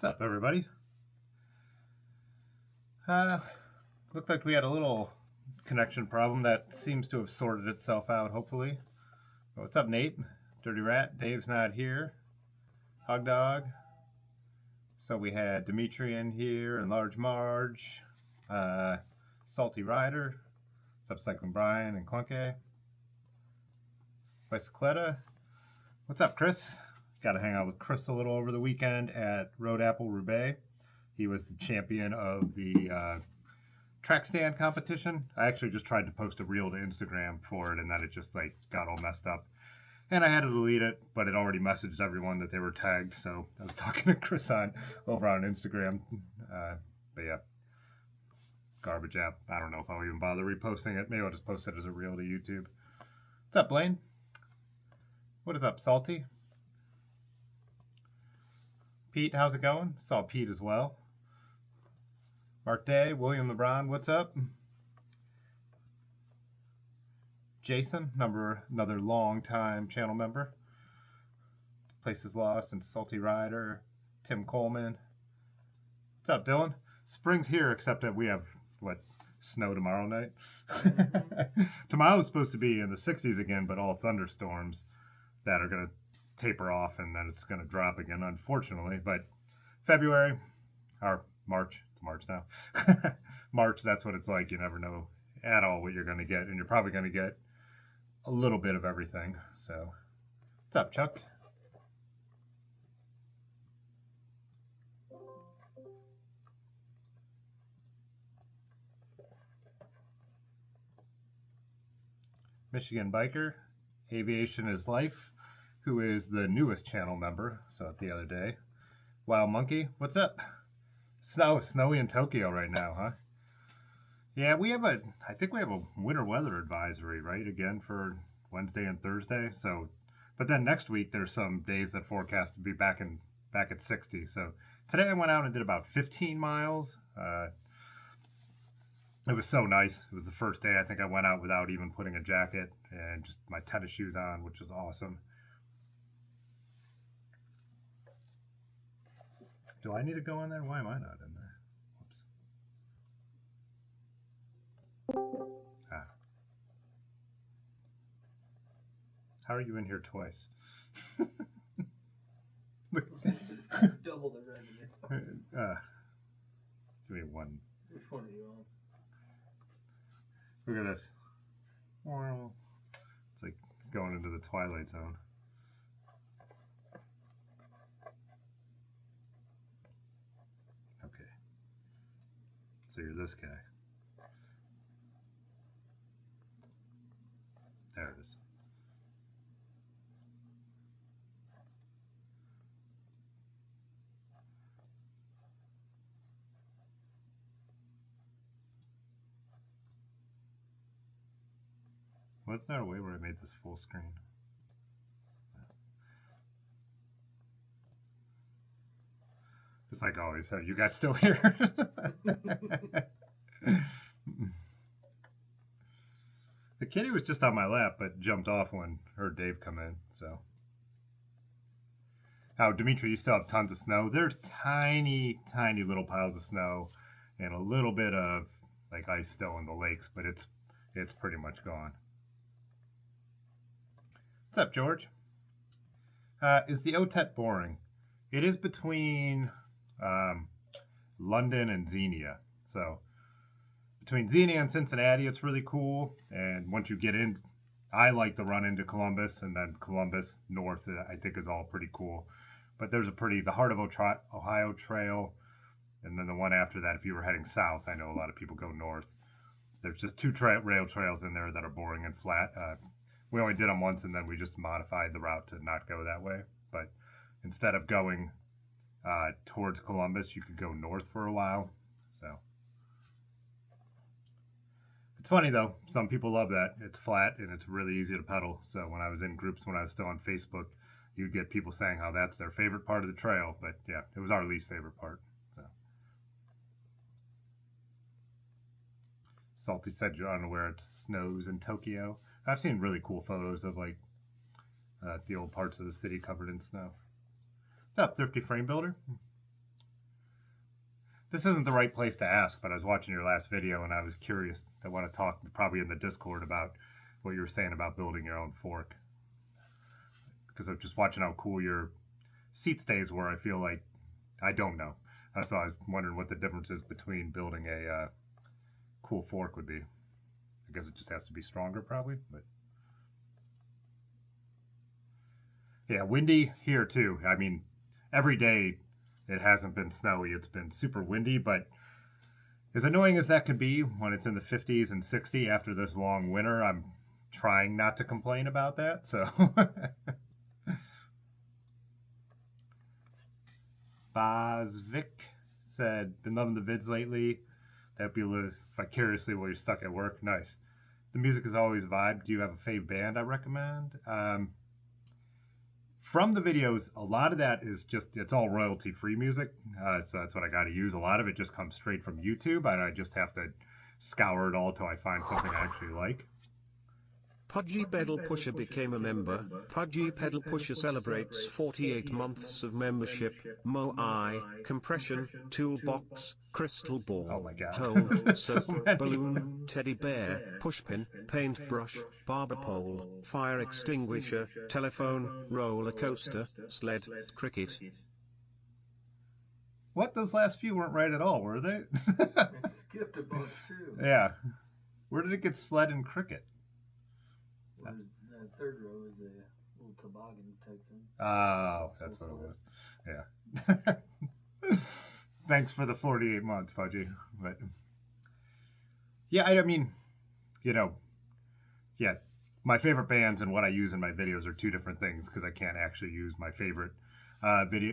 What's up, everybody? Looked like we had a little connection problem that seems to have sorted itself out, hopefully. What's up, Nate? Dirty Rat. Dave's not here. Hog Dog. So we had Dimitri in here and Large Marge. Salty Rider. What's up, Cycling Brian and Clunky? Bicycletta. What's up, Chris? Got to hang out with Chris a little over the weekend at Road Apple Roubaix. He was the champion of the track stand competition. I actually just tried to post a reel to Instagram for it, and then it just like got all messed up. And I had to delete it, but it already messaged everyone that they were tagged. So I was talking to Chris over on Instagram. But yeah, garbage app. I don't know if I'll even bother reposting it. Maybe I'll just post it as a reel to YouTube. What's up, Blaine? What is up, Salty? Pete, how's it going? Saw Pete as well. Mark Day, William LeBron, what's up? Jason, another long-time channel member. Places Lost and Salty Rider. Tim Coleman. What's up, Dylan? Spring's here, except that we have, snow tomorrow night? Tomorrow's supposed to be in the 60s again, but all thunderstorms that are going to taper off, and then it's going to drop again, unfortunately. But February, or March, it's March now. March, that's what it's like. You never know at all what you're going to get, and you're probably going to get a little bit of everything. So, what's up, Chuck? Michigan Biker. Aviation is Life, who is the newest channel member, so the other day. Wild Monkey, what's up? Snowy in Tokyo right now, huh? Yeah, I think we have a winter weather advisory, right? Again for Wednesday and Thursday. So, but then next week there's some days that forecast to be back at 60. So today I went out and did about 15 miles. It was so nice. It was the first day I think I went out without even putting a jacket and just my tennis shoes on, which was awesome. Do I need to go in there? Why am I not in there? Whoops. Ah. How are you in here twice? Double the revenue. Give me one. Which one are you on? Look at this. It's like going into the Twilight Zone. Okay. So you're this guy. There it is. What's there a way where I made this full screen? Just like always, are you guys still here? The kitty was just on my lap, but jumped off when heard Dave come in, so. Oh, Dimitri, you still have tons of snow. There's tiny, tiny little piles of snow and a little bit of like ice still in the lakes, but it's pretty much gone. What's up, George? Is the OTET boring? It is between London and Xenia. So between Xenia and Cincinnati, it's really cool. And once you get in, I like the run into Columbus, and then Columbus north, I think, is all pretty cool. But there's the Heart of Ohio Trail, and then the one after that, if you were heading south, I know a lot of people go north. There's just two rail trails in there that are boring and flat. We only did them once, and then we just modified the route to not go that way. But instead of going towards Columbus, you could go north for a while. So it's funny, though. Some people love that. It's flat, and it's really easy to pedal. So when I was in groups, when I was still on Facebook, you'd get people saying how that's their favorite part of the trail. But yeah, it was our least favorite part. So Salty said you're unaware it snows in Tokyo. I've seen really cool photos of like the old parts of the city covered in snow. What's up, Thrifty Frame Builder? This isn't the right place to ask, but I was watching your last video and I was curious. I want to talk probably in the Discord about what you were saying about building your own fork. Because I'm just watching how cool your seat stays were. I feel like, I don't know. So I was wondering what the difference is between building a cool fork would be. I guess it just has to be stronger probably, but yeah, windy here too. I mean, every day it hasn't been snowy. It's been super windy, but as annoying as that could be when it's in the 50s and 60 after this long winter, I'm trying not to complain about that. So Bazvik said, been loving the vids lately. That'd be live vicariously while you're stuck at work. Nice. The music is always a vibe. Do you have a fave band I recommend? From the videos, a lot of that is just, it's all royalty-free music. So that's what I got to use. A lot of it just comes straight from YouTube, and I just have to scour it all till I find something I actually like. Pudgy Pedal Pusher became a member. Pudgy Pedal Pusher celebrates 48 months of membership. Moai, compression, toolbox, crystal ball, Oh my God. hold, So soap, many. balloon, teddy bear, pushpin, paintbrush, barber pole, fire extinguisher, telephone, roller coaster, sled, cricket. What? Those last few weren't right at all, were they? It skipped a bunch too. Yeah. Where did it get sled and cricket? The third row is a little toboggan type thing. Oh, that's what it was. Yeah. Thanks for the 48 months, Pudgy. But yeah, I mean, you know, yeah, my favorite bands and what I use in my videos are two different things because I can't actually use my favorite video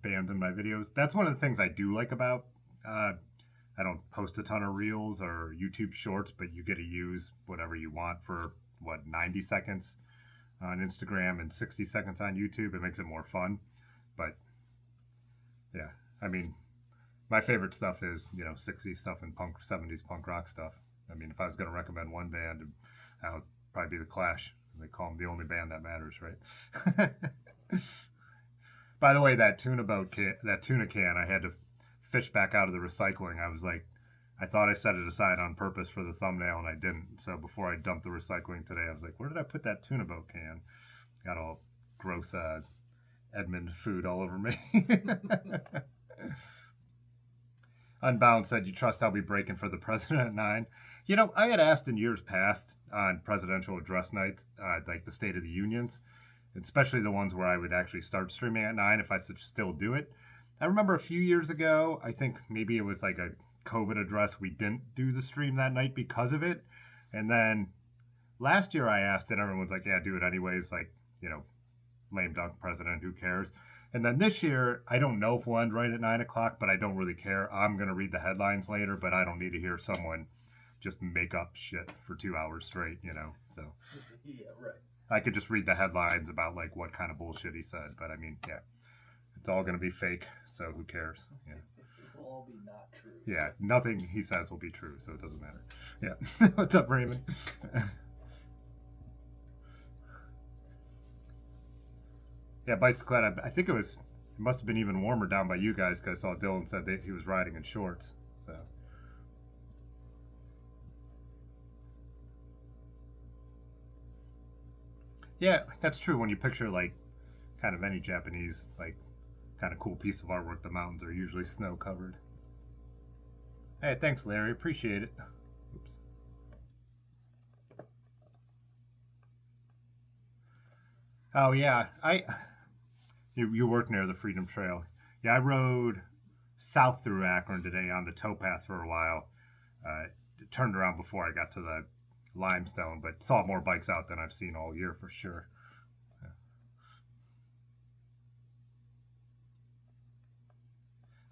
bands in my videos. That's one of the things I do like about. I don't post a ton of reels or YouTube shorts, but you get to use whatever you want for 90 seconds on Instagram and 60 seconds on YouTube. It makes it more fun. But yeah, I mean, my favorite stuff is 60s stuff and 70s punk rock stuff. I mean, if I was going to recommend one band, it would probably be the Clash. They call them the only band that matters, right? By the way, that tuna can, I had to fish back out of the recycling. I thought I set it aside on purpose for the thumbnail, and I didn't. So before I dumped the recycling today, I was like, where did I put that tuna boat can? Got all gross Edmund food all over me. Unbound said, you trust I'll be breaking for the president at 9? I had asked in years past on presidential address nights, like the State of the Unions, especially the ones where I would actually start streaming at 9 if I should still do it. I remember a few years ago, I think maybe it was like a COVID address, we didn't do the stream that night because of it. And then last year I asked and everyone's like, yeah, do it anyways. Like, lame dunk president, who cares? And then this year, I don't know if we'll end right at 9 o'clock, but I don't really care. I'm going to read the headlines later, but I don't need to hear someone just make up shit for 2 hours straight, so. Yeah, right. I could just read the headlines about like what kind of bullshit he said, but I mean, yeah, it's all going to be fake, so who cares? Yeah. It will all be not true. Yeah, nothing he says will be true, so it doesn't matter. Yeah. What's up, Raymond? Yeah, bicyclette, I think it must have been even warmer down by you guys because I saw Dylan said that he was riding in shorts, so. Yeah, that's true. When you picture like kind of any Japanese like kind of cool piece of artwork, the mountains are usually snow covered. Hey, thanks, Larry. Appreciate it. Oops. Oh yeah, you work near the Freedom Trail. Yeah, I rode south through Akron today on the towpath for a while. Turned around before I got to the limestone, but saw more bikes out than I've seen all year for sure.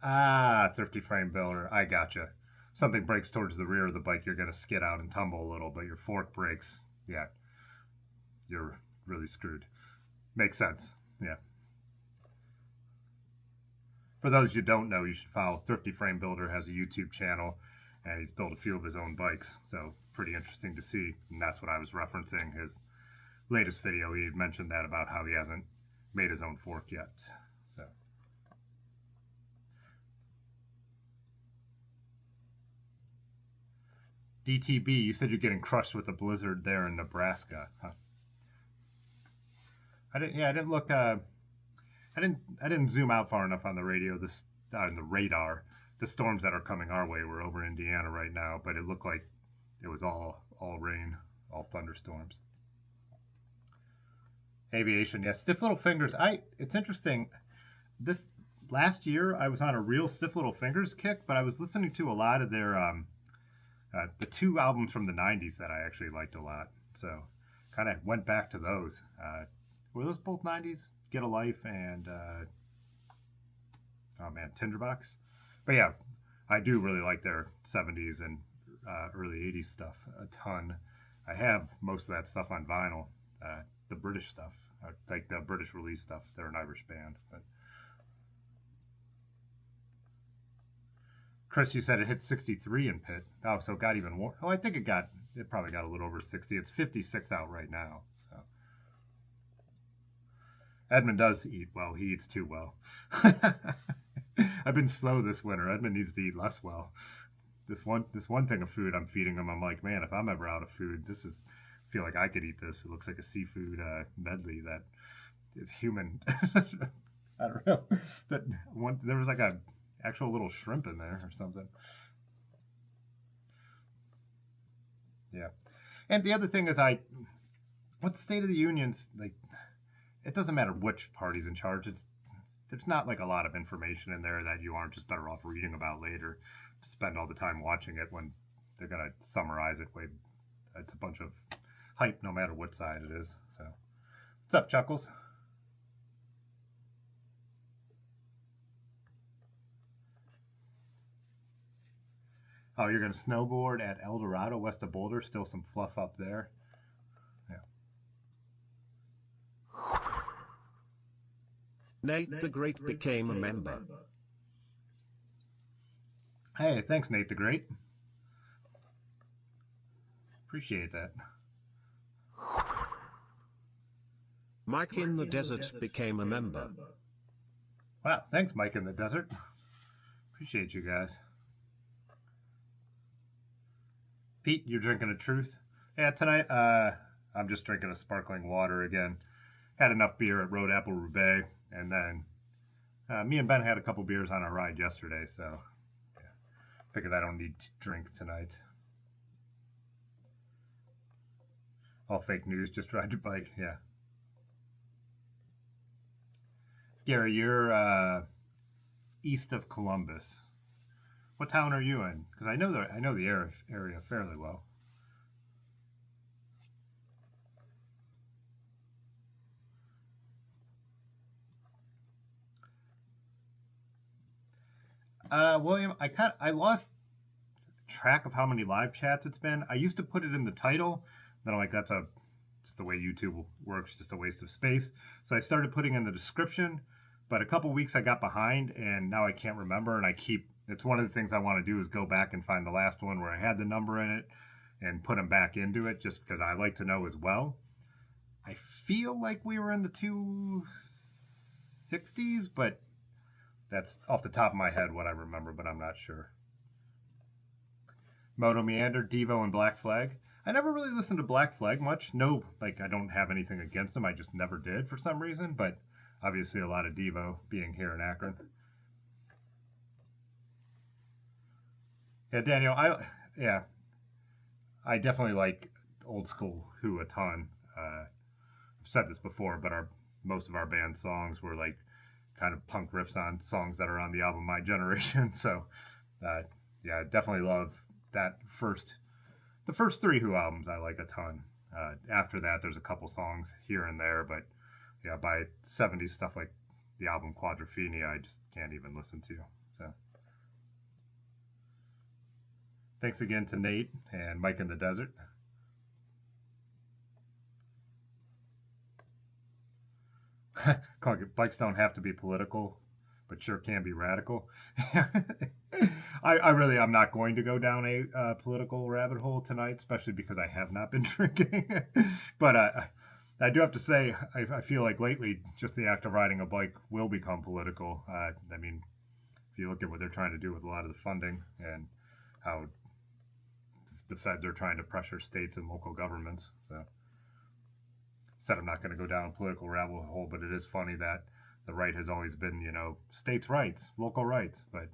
Ah, thrifty frame builder. I gotcha. Something breaks towards the rear of the bike, you're going to skid out and tumble a little, but your fork breaks. Yeah, you're really screwed. Makes sense. Yeah. For those you don't know, you should follow Thrifty Frame Builder. Has a YouTube channel, and he's built a few of his own bikes. So pretty interesting to see. And that's what I was referencing. His latest video, he mentioned that about how he hasn't made his own fork yet. So. DTB, you said you're getting crushed with a blizzard there in Nebraska. Huh? I didn't look. I didn't zoom out far enough on the radio. On the radar, the storms that are coming our way. We're over Indiana right now, but it looked like it was all rain, all thunderstorms. Aviation, yeah, stiff little fingers. It's interesting. This last year, I was on a real stiff little fingers kick, but I was listening to a lot of their the two albums from the '90s that I actually liked a lot. So, kind of went back to those. Were those both '90s? Get a Life and Tinderbox. But yeah, I do really like their '70s and early '80s stuff a ton. I have most of that stuff on vinyl. The British stuff, like the British release stuff. They're an Irish band. But Chris, you said it hit 63 in Pitt. Oh, so it got even more. Oh, I think it probably got a little over 60. It's 56 out right now. So Edmund does eat well. He eats too well. I've been slow this winter. Edmund needs to eat less well. This one thing of food I'm feeding him, I'm like, man, if I'm ever out of food, I feel like I could eat this. It looks like a seafood medley that is human. I don't know. There was like a actual little shrimp in there or something. Yeah. And the other thing is what the State of the Union's like, it doesn't matter which party's in charge. There's not like a lot of information in there that you aren't just better off reading about later to spend all the time watching it when they're going to summarize it. It's a bunch of hype no matter what side it is. So, what's up, Chuckles? Oh, you're going to snowboard at El Dorado, west of Boulder. Still some fluff up there. Yeah. Nate the Great became a member. Hey, thanks, Nate the Great. Appreciate that. Mike in the Desert became a member. Wow, thanks, Mike in the Desert. Appreciate you guys. Pete, you're drinking a Truth? Yeah, tonight I'm just drinking a sparkling water again. Had enough beer at Road Apple Roubaix, and then me and Ben had a couple beers on our ride yesterday, so yeah, figured I don't need to drink tonight. All fake news, just ride your bike, yeah. Gary, you're east of Columbus. What town are you in? Because I know the area fairly well. William, I lost track of how many live chats it's been. I used to put it in the title, then I'm like, that's just the way YouTube works, just a waste of space. So I started putting in the description, but a couple weeks I got behind, and now I can't remember, and it's one of the things I want to do is go back and find the last one where I had the number in it and put them back into it, just because I like to know as well. I feel like we were in the 260s, but that's off the top of my head what I remember, but I'm not sure. Moto Meander, Devo, and Black Flag. I never really listened to Black Flag much. No, I don't have anything against them. I just never did for some reason, but obviously a lot of Devo being here in Akron. Yeah, Daniel, I definitely like old school Who a ton. I've said this before, but most of our band songs were like kind of punk riffs on songs that are on the album My Generation. So, yeah, I definitely love the first 3 Who albums. I like a ton. After that, there's a couple songs here and there, but yeah, by 70s stuff like the album Quadrophenia, I just can't even listen to. So. Thanks again to Nate and Mike in the Desert. Bikes don't have to be political, but sure can be radical. I'm not going to go down a political rabbit hole tonight, especially because I have not been drinking. But I do have to say, I feel like lately just the act of riding a bike will become political. I mean, if you look at what they're trying to do with a lot of the funding and how the feds are trying to pressure states and local governments. So, said I'm not going to go down a political rabbit hole, but it is funny that the right has always been, states' rights, local rights, but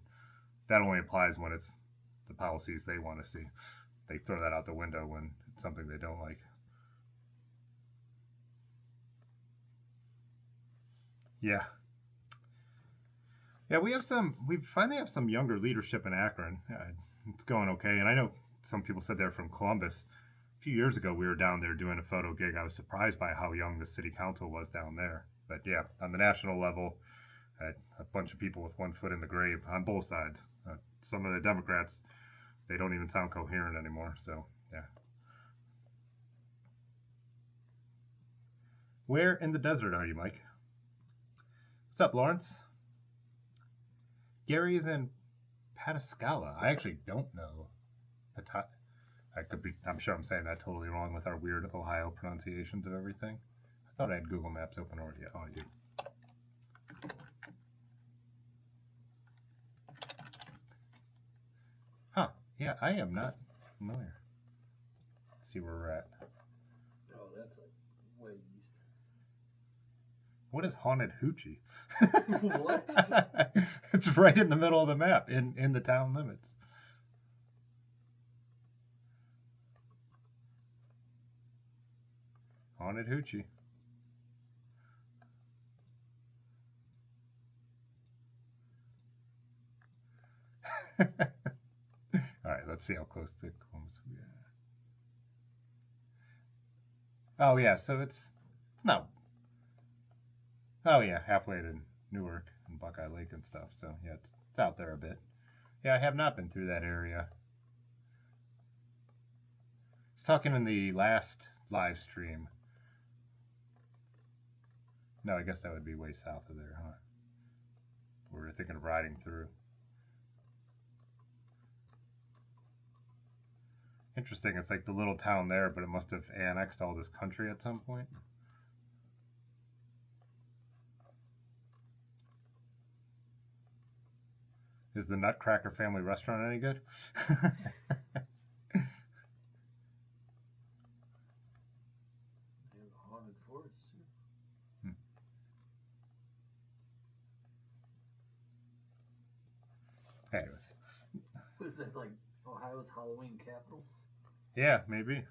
that only applies when it's the policies they want to see. They throw that out the window when it's something they don't like. Yeah. Yeah, we finally have some younger leadership in Akron. It's going okay, and I know some people said they're from Columbus. A few years ago, we were down there doing a photo gig. I was surprised by how young the city council was down there. But yeah, on the national level, a bunch of people with one foot in the grave on both sides. Some of the Democrats, they don't even sound coherent anymore. So yeah. Where in the desert are you, Mike? What's up, Lawrence? Gary is in Pataskala. I actually don't know. I'm sure I'm saying that totally wrong with our weird Ohio pronunciations of everything. I thought I had Google Maps open already. Oh, I do. Huh. Yeah, I am not familiar. Let's see where we're at. Oh, that's like way east. What is Haunted Hoochie? What? It's right in the middle of the map, in the town limits. Haunted Hoochie. All right, let's see how close to Columbus we are. Oh yeah, so it's not. Oh yeah, halfway to Newark and Buckeye Lake and stuff. So yeah, it's out there a bit. Yeah, I have not been through that area. I was talking in the last live stream. No, I guess that would be way south of there, huh? We were thinking of riding through. Interesting, it's like the little town there, but it must have annexed all this country at some point. Is the Nutcracker Family Restaurant any good? They have a haunted forest too. Anyways. Was that like Ohio's Halloween capital? Yeah, maybe.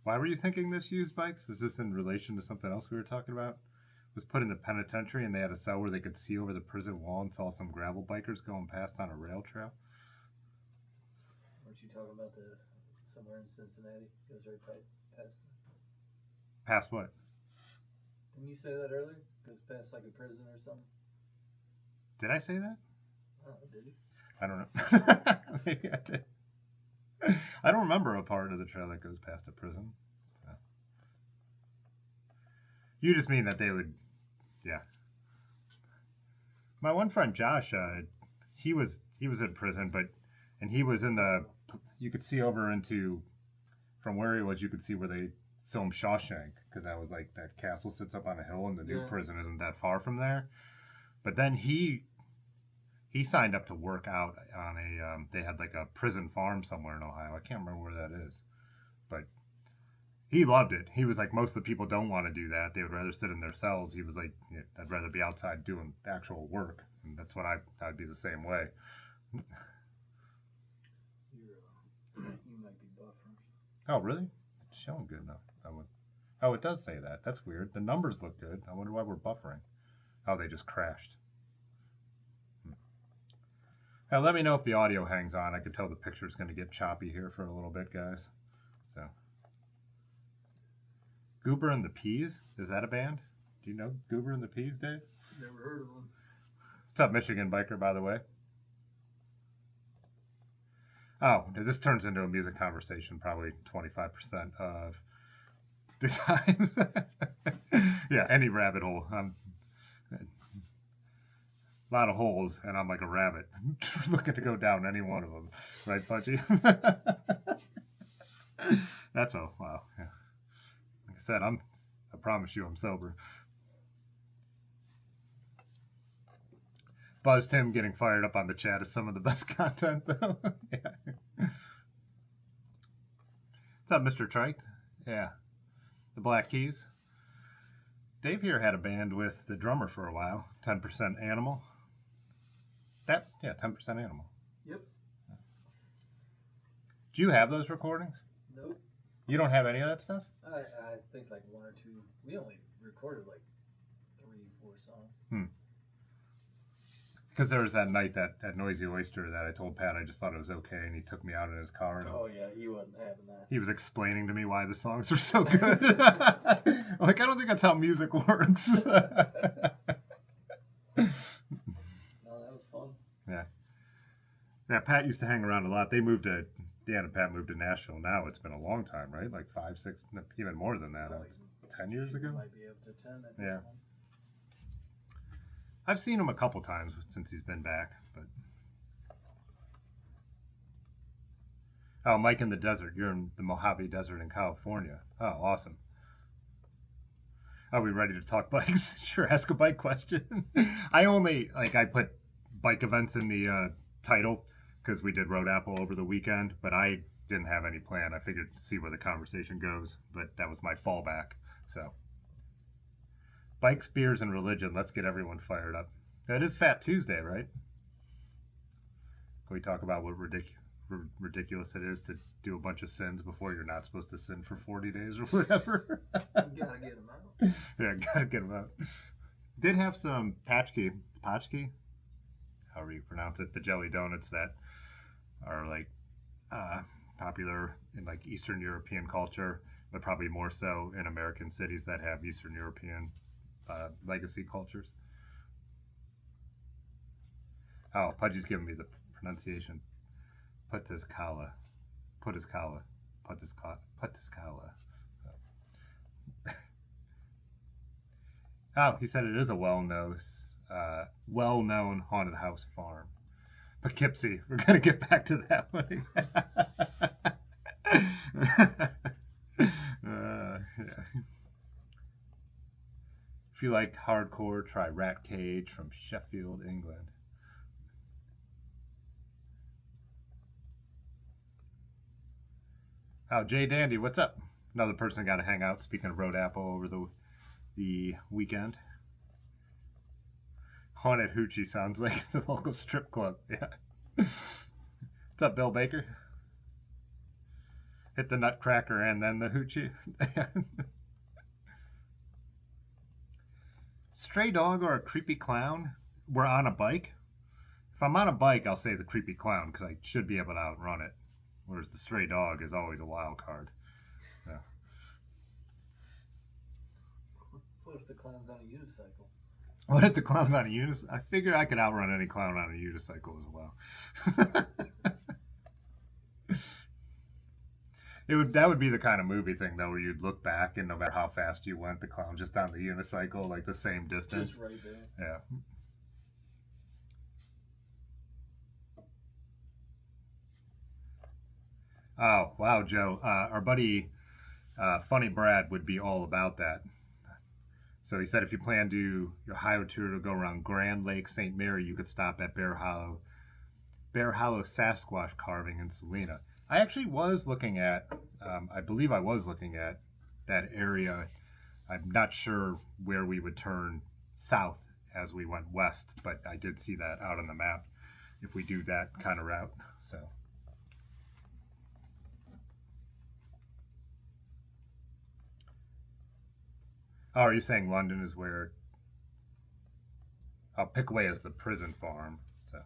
Why were you thinking this used bikes? Was this in relation to something else we were talking about? It was put in the penitentiary and they had a cell where they could see over the prison wall and saw some gravel bikers going past on a rail trail. Weren't you talking about the somewhere in Cincinnati? Goes right past. Past what? Didn't you say that earlier? Goes past like a prison or something. Did I say that? Oh, did you? I don't know. Maybe I did. I don't remember a part of the trail that goes past a prison. So. You just mean that they would, yeah. My one friend Josh, he was in prison, and he was in the. You could see over into, from where he was, you could see where they filmed Shawshank, because that was like that castle sits up on a hill, and the new prison isn't that far from there. But then he signed up to work out on a, they had like a prison farm somewhere in Ohio. I can't remember where that is. But he loved it. He was like, most of the people don't want to do that. They would rather sit in their cells. He was like, yeah, I'd rather be outside doing actual work. And that's what I'd be the same way. You might be buffering. Oh, really? It's showing good enough. Oh, it does say that. That's weird. The numbers look good. I wonder why we're buffering. Oh, they just crashed. Now, let me know if the audio hangs on. I could tell the picture's going to get choppy here for a little bit, guys. So, Goober and the Peas? Is that a band? Do you know Goober and the Peas, Dave? Never heard of them. What's up, Michigan biker, by the way? Oh, this turns into a music conversation probably 25% of the time. Yeah, any rabbit hole. A lot of holes, and I'm like a rabbit looking to go down any one of them. Right, Pudgy? That's all. Wow. Yeah. Like I said, I promise you I'm sober. Buzz Tim getting fired up on the chat is some of the best content, though. Yeah. What's up, Mr. Trite? Yeah. The Black Keys. Dave here had a band with the drummer for a while, 10% Animal. 10% Animal. Yep. Do you have those recordings? Nope. You don't have any of that stuff? I think like one or two. We only recorded like 3-4 songs. Because there was that night at Noisy Oyster that I told Pat I just thought it was okay, and he took me out in his car. And Oh yeah, he wasn't having that. he was explaining to me why the songs were so good. Like, I don't think that's how music works. No, that was fun. Yeah. Yeah, Pat used to hang around a lot. Dan and Pat moved to Nashville. Now it's been a long time, right? Like 5, 6, even more than that. 10 years ago? Might be up to 10 at this Yeah. point. I've seen him a couple times since he's been back, but. Oh, Mike in the desert. You're in the Mojave Desert in California. Oh, awesome. Are we ready to talk bikes? Sure, ask a bike question. I put bike events in the title because we did Road Apple over the weekend, but I didn't have any plan. I figured to see where the conversation goes, but that was my fallback. So, bikes, beers, and religion. Let's get everyone fired up. It is Fat Tuesday, right? Can we talk about what ridiculous it is to do a bunch of sins before you're not supposed to sin for 40 days or whatever. You gotta get them out. Yeah, gotta get them out. Did have some patchki, however you pronounce it, the jelly donuts that are like popular in like Eastern European culture, but probably more so in American cities that have Eastern European legacy cultures. Oh, Pudgy's giving me the pronunciation. Putiskala. Putiskala. Putiskala. So. Oh, he said it is a well-known haunted house farm. Poughkeepsie. We're going to get back to that one. Yeah. If you like hardcore, try Rat Cage from Sheffield, England. Oh, Jay Dandy, what's up? Another person got to hang out. Speaking of Road Apple over the weekend. Haunted Hoochie sounds like the local strip club. Yeah. What's up, Bill Baker? Hit the Nutcracker and then the Hoochie. Stray dog or a creepy clown? We're on a bike. If I'm on a bike, I'll say the creepy clown because I should be able to outrun it. Whereas the stray dog is always a wild card. Yeah. What if the clown's on a unicycle? What if the clown's on a unicycle? I figure I could outrun any clown on a unicycle as well. That would be the kind of movie thing though, where you'd look back and no matter how fast you went, the clown just on the unicycle, like the same distance. Just right there. Yeah. Oh, wow, Joe. Our buddy Funny Brad would be all about that. So he said if you plan to your Ohio tour to go around Grand Lake, St. Mary, you could stop at Bear Hollow Sasquatch carving in Salina. I actually was looking at, I believe I was looking at that area. I'm not sure where we would turn south as we went west, but I did see that out on the map if we do that kind of route. So. Oh, are you saying London is where? Oh, Pickaway is the prison farm. So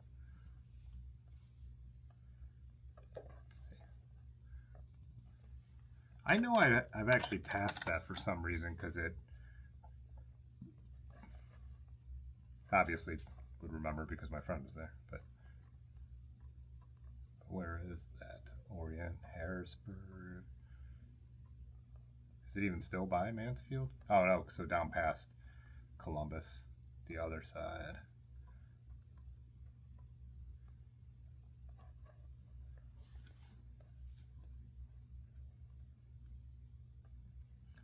let's see. I know I've actually passed that for some reason because it obviously would remember because my friend was there. But where is that? Orient, Harrisburg. Is it even still by Mansfield? Oh no, so down past Columbus, the other side.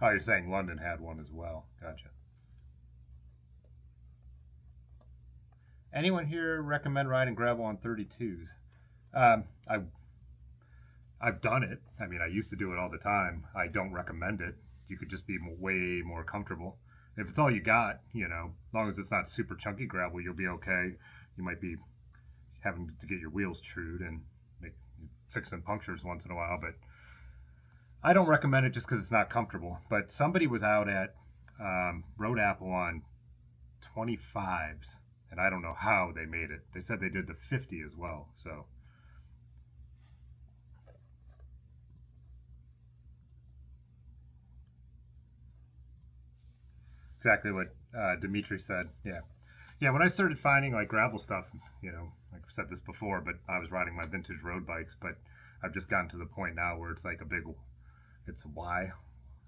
Oh, you're saying London had one as well. Gotcha. Anyone here recommend riding gravel on 32s? I've done it. I mean, I used to do it all the time. I don't recommend it. You could just be way more comfortable. If it's all you got, as long as it's not super chunky gravel, you'll be okay. You might be having to get your wheels trued and fix some punctures once in a while, but I don't recommend it just because it's not comfortable. But somebody was out at Road Apple on 25s, and I don't know how they made it. They said they did the 50 as well, so... Exactly what Dimitri said. Yeah. When I started finding like gravel stuff, like I've said this before, but I was riding my vintage road bikes. But I've just gotten to the point now where it's like it's why,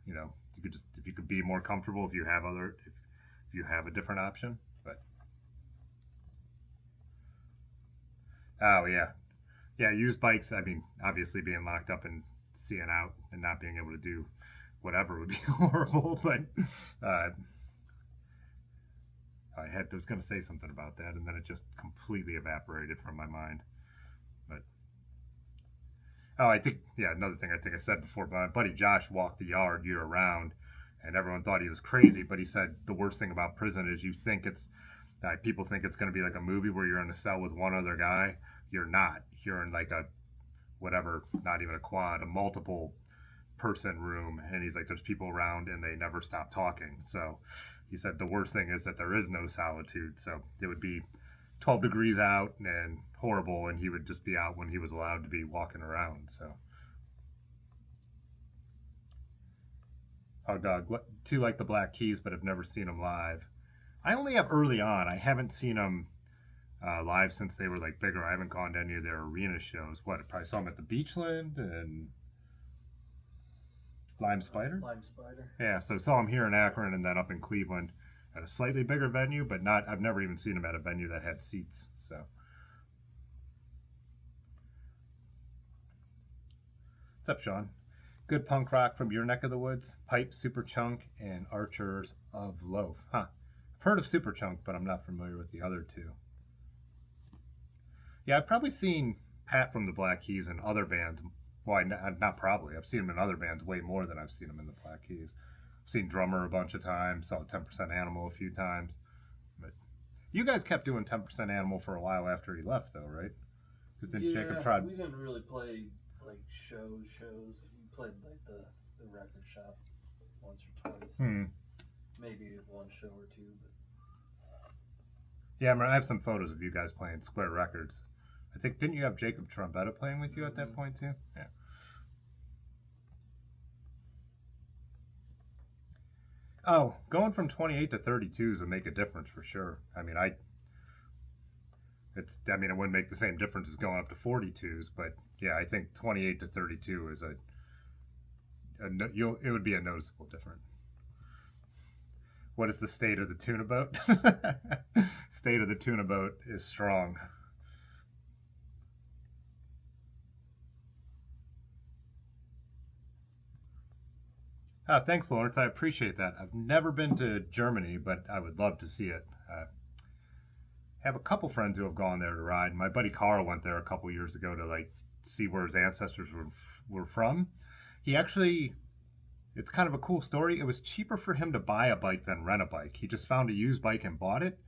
you could just if you could be more comfortable if you have a different option. But oh yeah, used bikes. I mean, obviously being locked up and seeing out and not being able to do whatever would be horrible, but. I was going to say something about that, and then it just completely evaporated from my mind. But I think another thing I think I said before, my buddy Josh walked the yard year round, and everyone thought he was crazy. But he said the worst thing about prison is people think it's going to be like a movie where you're in a cell with one other guy. You're not. You're in like a whatever, not even a quad, a multiple person room, and he's like, there's people around and they never stop talking. So he said the worst thing is that there is no solitude. So it would be 12 degrees out and horrible, and he would just be out when he was allowed to be walking around. So Hog Dog, too like the Black Keys, but have never seen them live. I only have early on. I haven't seen them live since they were like bigger. I haven't gone to any of their arena shows. What, I probably saw them at the Beachland and Lime Spider? Lime Spider. Yeah, so saw them here in Akron and then up in Cleveland at a slightly bigger venue, but not, I've never even seen them at a venue that had seats. So what's up, Sean? Good punk rock from your neck of the woods. Pipe, Superchunk, and Archers of Loaf. Huh. I've heard of Superchunk, but I'm not familiar with the other two. Yeah, I've probably seen Pat from the Black Keys in other bands. Why, not probably. I've seen him in other bands way more than I've seen him in the Black Keys. I've seen Drummer a bunch of times, saw 10% Animal a few times. But you guys kept doing 10% Animal for a while after he left, though, right? Because then Jacob tried. We didn't really play like shows. We played like the record shop once or twice. Maybe one show or two. But yeah, I have some photos of you guys playing Square Records. I think, didn't you have Jacob Trombetta playing with you at that point too? Yeah. Oh, going from 28 to 32s would make a difference for sure. I mean, it wouldn't make the same difference as going up to 42s, but yeah, I think 28 to 32 is it would be a noticeable difference. What is the state of the tuna boat? State of the tuna boat is strong. Thanks, Lawrence. I appreciate that. I've never been to Germany, but I would love to see it. I have a couple friends who have gone there to ride. My buddy Carl went there a couple years ago to like see where his ancestors were from. He actually, it's kind of a cool story. It was cheaper for him to buy a bike than rent a bike. He just found a used bike and bought it,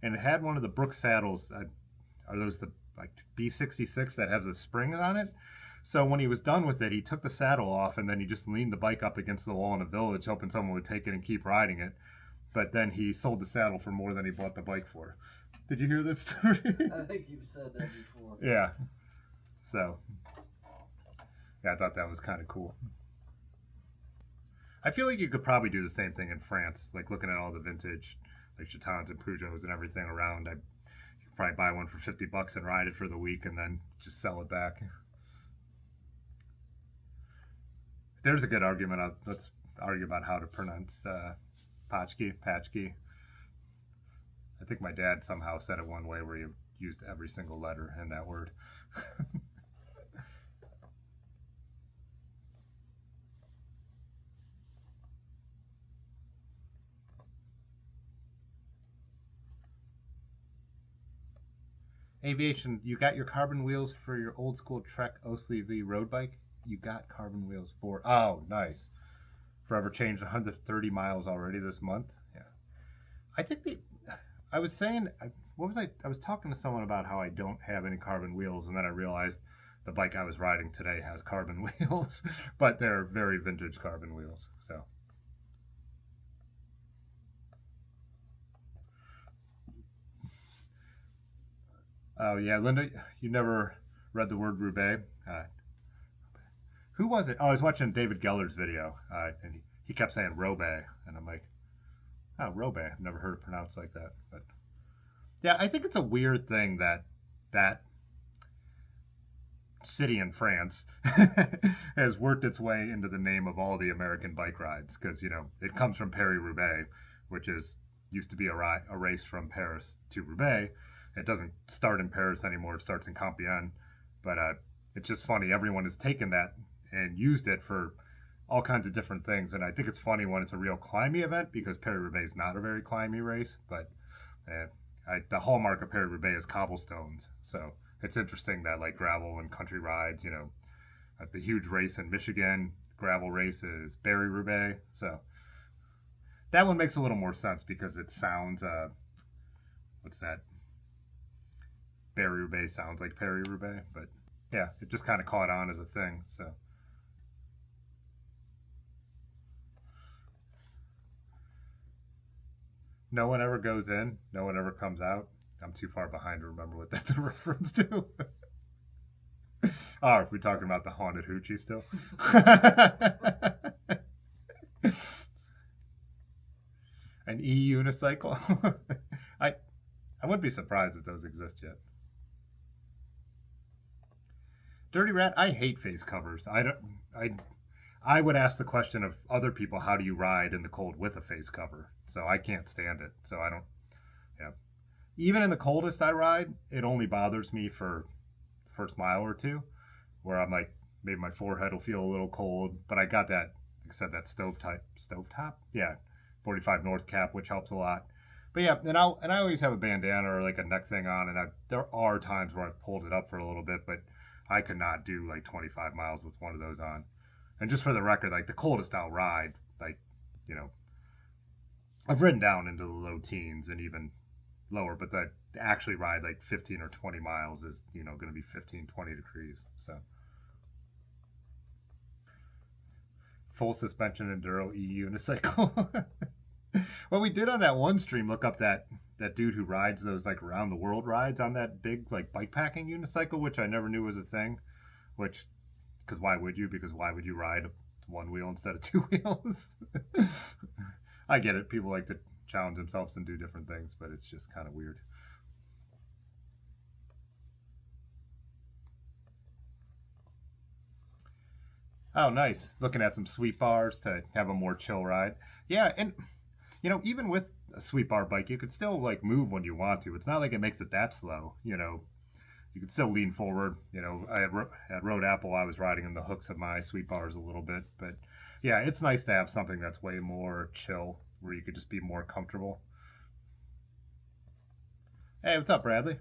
and it had one of the Brooks saddles. Are those the like B66 that has the springs on it? So when he was done with it, he took the saddle off and then he just leaned the bike up against the wall in the village, hoping someone would take it and keep riding it. But then he sold the saddle for more than he bought the bike for. Did you hear this story? I think you've said that before. Yeah. So, yeah, I thought that was kind of cool. I feel like you could probably do the same thing in France, like looking at all the vintage, like Chatons and Peugeots and everything around. You could probably buy one for $50 and ride it for the week and then just sell it back. There's a good argument. Let's argue about how to pronounce Patchki. I think my dad somehow said it one way where he used every single letter in that word. Aviation, you got your carbon wheels for your old school Trek Osley V road bike? You got carbon wheels for, oh, nice. Forever changed 130 miles already this month. Yeah. I think I was saying, I was talking to someone about how I don't have any carbon wheels, and then I realized the bike I was riding today has carbon wheels, but they're very vintage carbon wheels, so. Oh yeah, Linda, you never read the word Roubaix? Who was it? Oh, I was watching David Geller's video, and he kept saying Roubaix, and I'm like, oh, Roubaix. I've never heard it pronounced like that. But yeah, I think it's a weird thing that city in France has worked its way into the name of all the American bike rides, because it comes from Paris-Roubaix, which used to be a race from Paris to Roubaix. It doesn't start in Paris anymore; it starts in Compiègne. But it's just funny. Everyone has taken that and used it for all kinds of different things. And I think it's funny when it's a real climbing event, because Paris-Roubaix is not a very climbing race, but the hallmark of Paris-Roubaix is cobblestones. So it's interesting that like gravel and country rides, at the huge race in Michigan, gravel race is Barry-Roubaix. So that one makes a little more sense because it sounds, what's that? Barry-Roubaix sounds like Paris-Roubaix, but yeah, it just kind of caught on as a thing. So no one ever goes in, no one ever comes out. I'm too far behind to remember what that's a reference to. Oh, are we talking about the haunted hoochie still? An e-unicycle? I wouldn't be surprised if those exist yet. Dirty Rat, I hate face covers. I would ask the question of other people, how do you ride in the cold with a face cover? So I can't stand it. So I don't, yeah. Even in the coldest I ride, it only bothers me for first mile or two, where I'm like, maybe my forehead will feel a little cold, but I got that, like I said, that stovetop? Yeah, 45 North cap, which helps a lot. But yeah, and I always have a bandana or like a neck thing on, and there are times where I've pulled it up for a little bit, but I could not do like 25 miles with one of those on. And just for the record, like the coldest I'll ride, like, you know, I've ridden down into the low teens and even lower, but to actually ride like 15 or 20 miles is, you know, going to be 15, 20 degrees. So full suspension enduro e-unicycle. Well, we did on that one stream look up that dude who rides those like around the world rides on that big like bike packing unicycle, which I never knew was a thing. Which, because why would you? Because why would you ride one wheel instead of two wheels? I get it. People like to challenge themselves and do different things, but it's just kind of weird. Oh, nice. Looking at some sweet bars to have a more chill ride. Yeah, and you know, even with a sweet bar bike, you could still like move when you want to. It's not like it makes it that slow, you know. You could still lean forward. You know, at Road Apple, I was riding in the hooks of my sweet bars a little bit, but yeah, it's nice to have something that's way more chill, where you could just be more comfortable. Hey, what's up, Bradley?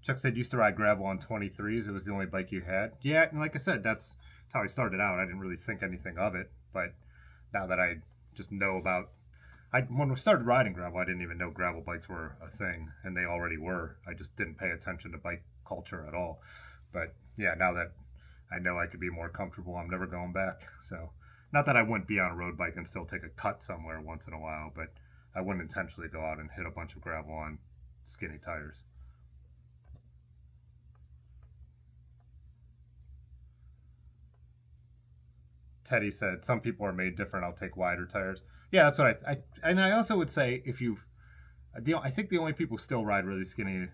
Chuck said used to ride gravel on 23s. It was the only bike you had. Yeah, and like I said, that's how I started out. I didn't really think anything of it, but now that I just know about, when we started riding gravel, I didn't even know gravel bikes were a thing, and they already were. I just didn't pay attention to bike culture at all. But yeah, now that I know I could be more comfortable, I'm never going back. So, not that I wouldn't be on a road bike and still take a cut somewhere once in a while, but I wouldn't intentionally go out and hit a bunch of gravel on skinny tires. Teddy said some people are made different. I'll take wider tires. Yeah, that's what and I also would say if you've, I think the only people who still ride really skinny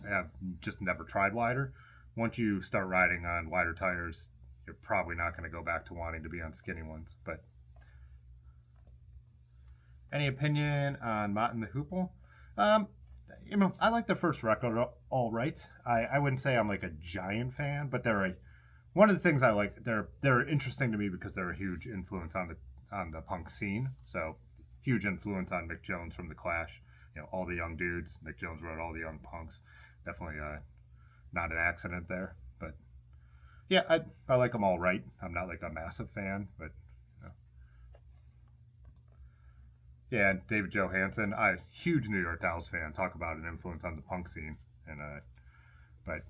have just never tried wider. Once you start riding on wider tires, you're probably not going to go back to wanting to be on skinny ones. But any opinion on Mott and the Hoople? You know, I like the first record all right. I wouldn't say I'm like a giant fan, but one of the things I like, they're interesting to me because they're a huge influence on the punk scene. So huge influence on Mick Jones from the Clash. You know, all the young dudes. Mick Jones wrote all the young punks. Definitely not an accident there. But yeah, I like them all right. I'm not like a massive fan, but you know. Yeah, and David Johansen, I huge New York Dolls fan. Talk about an influence on the punk scene, and but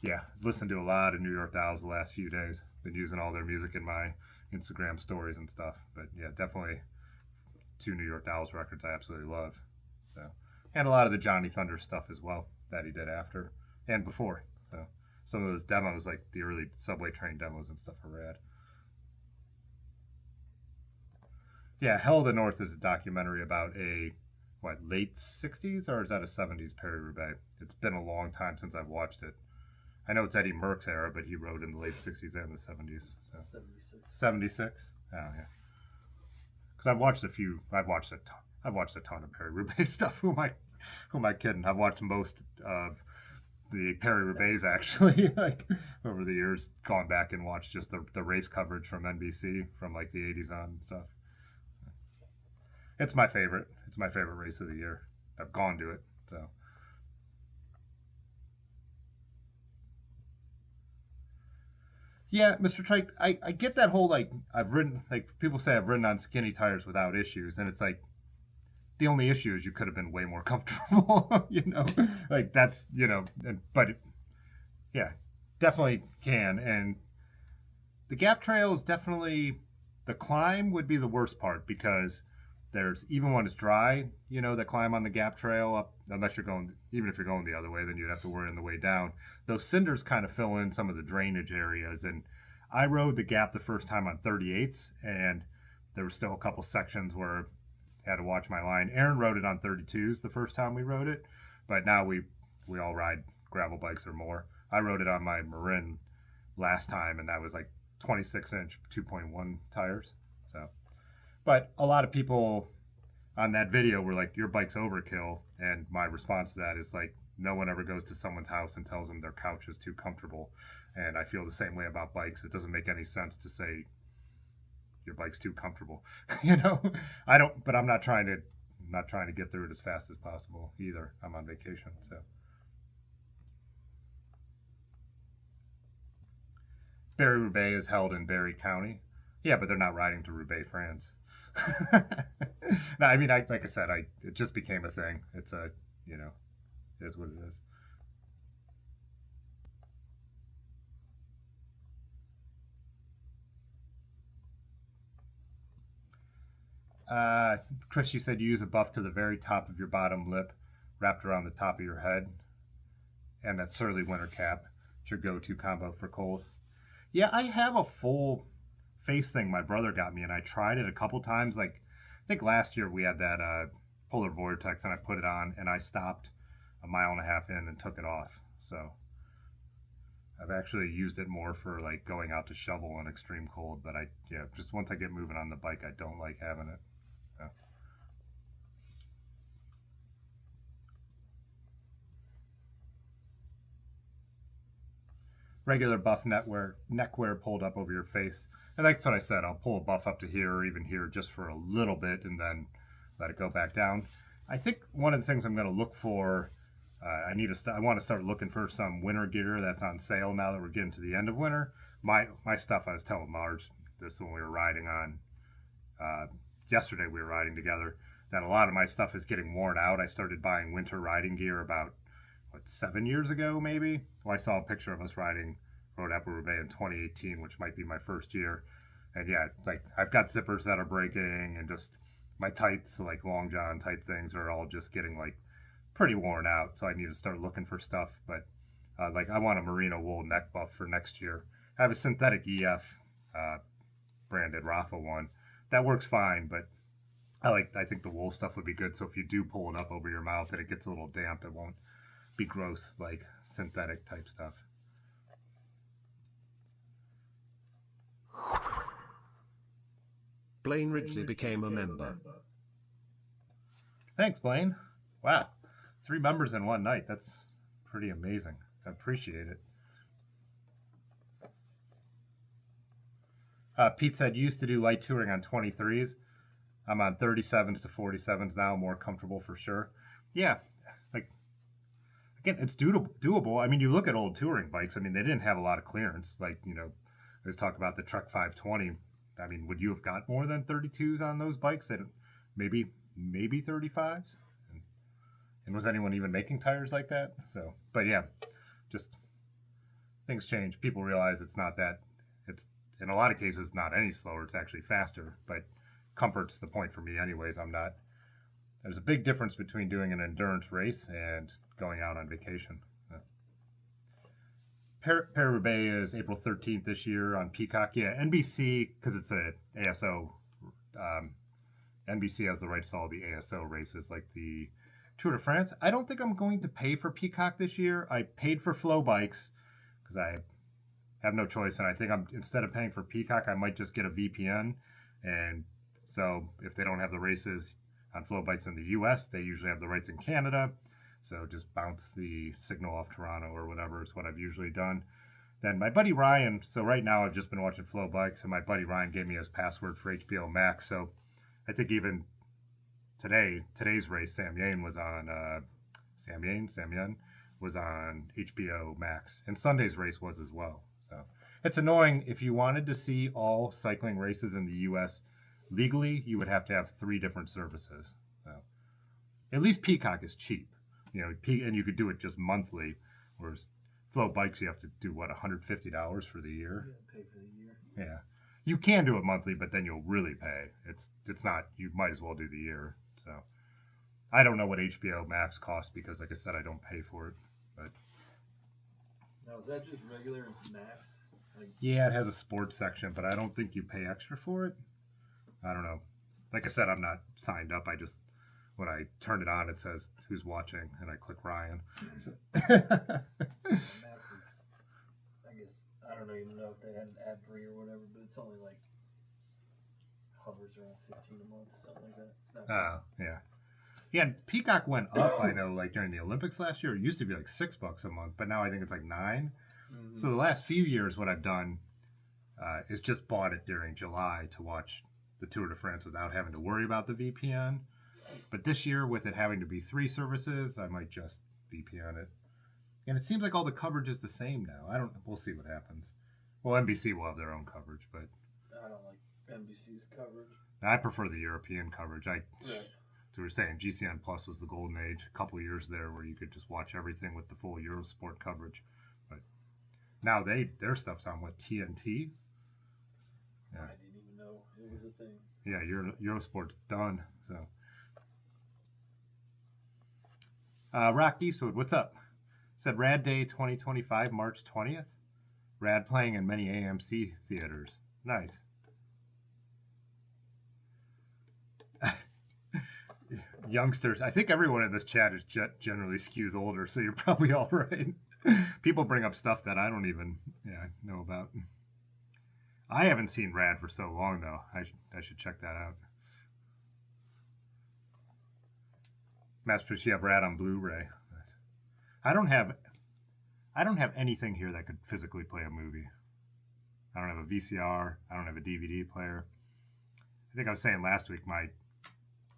yeah, listened to a lot of New York Dolls the last few days. Been using all their music in my Instagram stories and stuff. But yeah, definitely two New York Dolls records I absolutely love. So, and a lot of the Johnny Thunder stuff as well that he did after and before. So some of those demos, like the early subway train demos and stuff, are rad. Yeah, Hell of the North is a documentary about a late 60s or is that a 70s Paris-Roubaix? It's been a long time since I've watched it. I know it's Eddie Merckx era, but he rode in the late 60s and the 70s. So. 76. 76? Oh, yeah. Because I've watched a ton. I've watched a ton of Paris-Roubaix stuff. Who am I kidding? I've watched most of the Paris-Roubaix actually, like over the years. Gone back and watched just the race coverage from NBC from like the 80s on and stuff. It's my favorite. It's my favorite race of the year. I've gone to it, so. Yeah, Mr. Trike, I get that whole like I've ridden, like people say I've ridden on skinny tires without issues, and it's like The only issue is you could have been way more comfortable, like that's, but yeah, definitely can. And the Gap Trail is definitely, the climb would be the worst part because there's, even when it's dry, the climb on the Gap Trail up, unless you're going, even if you're going the other way, then you'd have to worry on the way down. Those cinders kind of fill in some of the drainage areas. And I rode the Gap the first time on 38s, and there were still a couple sections where I had to watch my line. Aaron rode it on 32s the first time we rode it, but now we all ride gravel bikes or more. I rode it on my Marin last time, and that was like 26-inch 2.1 tires. So, but a lot of people on that video were like, your bike's overkill, and my response to that is like, no one ever goes to someone's house and tells them their couch is too comfortable. And I feel the same way about bikes. It doesn't make any sense to say your bike's too comfortable. I don't, but I'm not trying to get through it as fast as possible either. I'm on vacation, so. Barry Roubaix is held in Barry County. Yeah, but they're not riding to Roubaix, France. No, I mean, like I said, it just became a thing. It's a, it is what it is. Chris, you said you use a buff to the very top of your bottom lip, wrapped around the top of your head, and that surly winter cap. It's your go-to combo for cold. Yeah, I have a full face thing my brother got me, and I tried it a couple times. Like, I think last year we had that polar vortex, and I put it on, and I stopped a mile and a half in and took it off. So I've actually used it more for like going out to shovel in extreme cold, but just once I get moving on the bike, I don't like having it. So. Regular buff neckwear pulled up over your face. And that's what I said. I'll pull a buff up to here or even here just for a little bit and then let it go back down. I think one of the things I'm going to look for, I want to start looking for some winter gear that's on sale now that we're getting to the end of winter. My stuff, I was telling Marge this when we were riding on, yesterday we were riding together, that a lot of my stuff is getting worn out. I started buying winter riding gear about 7 years ago, maybe? Well, I saw a picture of us riding Road Apple Roubaix in 2018, which might be my first year. And yeah, like I've got zippers that are breaking, and just my tights, like long john type things, are all just getting like pretty worn out. So I need to start looking for stuff. But like I want a merino wool neck buff for next year. I have a synthetic EF branded Rafa one that works fine, but I think the wool stuff would be good. So if you do pull it up over your mouth and it gets a little damp, it won't be gross like synthetic type stuff. Blaine Ridgely became a member. Thanks, Blaine. Wow, 3 members in one night. That's pretty amazing. I appreciate it. Pete said, used to do light touring on 23s. I'm on 37s to 47s now, more comfortable for sure. Yeah, like, again, it's doable. I mean, you look at old touring bikes, I mean, they didn't have a lot of clearance. Like, let's talk about the Trek 520. I mean, would you have got more than 32s on those bikes? That maybe 35s? And was anyone even making tires like that? So, but yeah, just things change. People realize it's not that, it's in a lot of cases not any slower, it's actually faster, but comfort's the point for me anyways. There's a big difference between doing an endurance race and going out on vacation. Paris-Roubaix is April 13th this year on Peacock. Yeah, NBC, because it's a ASO, NBC has the rights to all the ASO races, like the Tour de France. I don't think I'm going to pay for Peacock this year. I paid for Flow Bikes because I have no choice, and I think instead of paying for Peacock, I might just get a VPN. And so if they don't have the races on Flow Bikes in the US, they usually have the rights in Canada. So just bounce the signal off Toronto or whatever is what I've usually done. Then my buddy Ryan, so right now I've just been watching Flow Bikes, and my buddy Ryan gave me his password for HBO Max. So I think even today's race, Sam Yane was on HBO Max, and Sunday's race was as well. So it's annoying. If you wanted to see all cycling races in the US legally, you would have to have 3 different services. So At least Peacock is cheap, and you could do it just monthly, whereas Flow Bikes you have to do what, $150 for the year. Yeah, pay for the year. Yeah, you can do it monthly, but then you'll really pay. It's not. You might as well do the year. So I don't know what HBO Max costs because, like I said, I don't pay for it. But now is that just regular Max? Yeah, it has a sports section, but I don't think you pay extra for it. I don't know. Like I said, I'm not signed up. I just, when I turn it on, it says who's watching, and I click Ryan. So. Max is, I guess, I don't even know if they had an ad free or whatever, but it's only like hovers around $15 a month, something like that. It's not yeah. Yeah, and Peacock went up, I know, like during the Olympics last year. It used to be like $6 a month, but now I think it's like $9. Mm-hmm. So the last few years, what I've done is just bought it during July to watch the Tour de France without having to worry about the VPN. But this year, with it having to be 3 services, I might just VPN it. And it seems like all the coverage is the same now. We'll see what happens. Well, NBC will have their own coverage, but I don't like NBC's coverage. I prefer the European coverage. Right. So we're saying GCN Plus was the golden age. A couple of years there where you could just watch everything with the full Eurosport coverage. But now their stuff's on TNT? Yeah. I didn't even know it was a thing. Yeah, Eurosport's done. So Rock Eastwood, what's up? Said Rad Day 2025, March 20th. Rad playing in many AMC theaters. Nice. Youngsters, I think everyone in this chat is generally skews older, so you're probably all right. People bring up stuff that I don't even know about. I haven't seen Rad for so long, though. I should check that out. Masters, you have Rad on Blu-ray. I don't have anything here that could physically play a movie. I don't have a VCR. I don't have a DVD player. I think I was saying last week,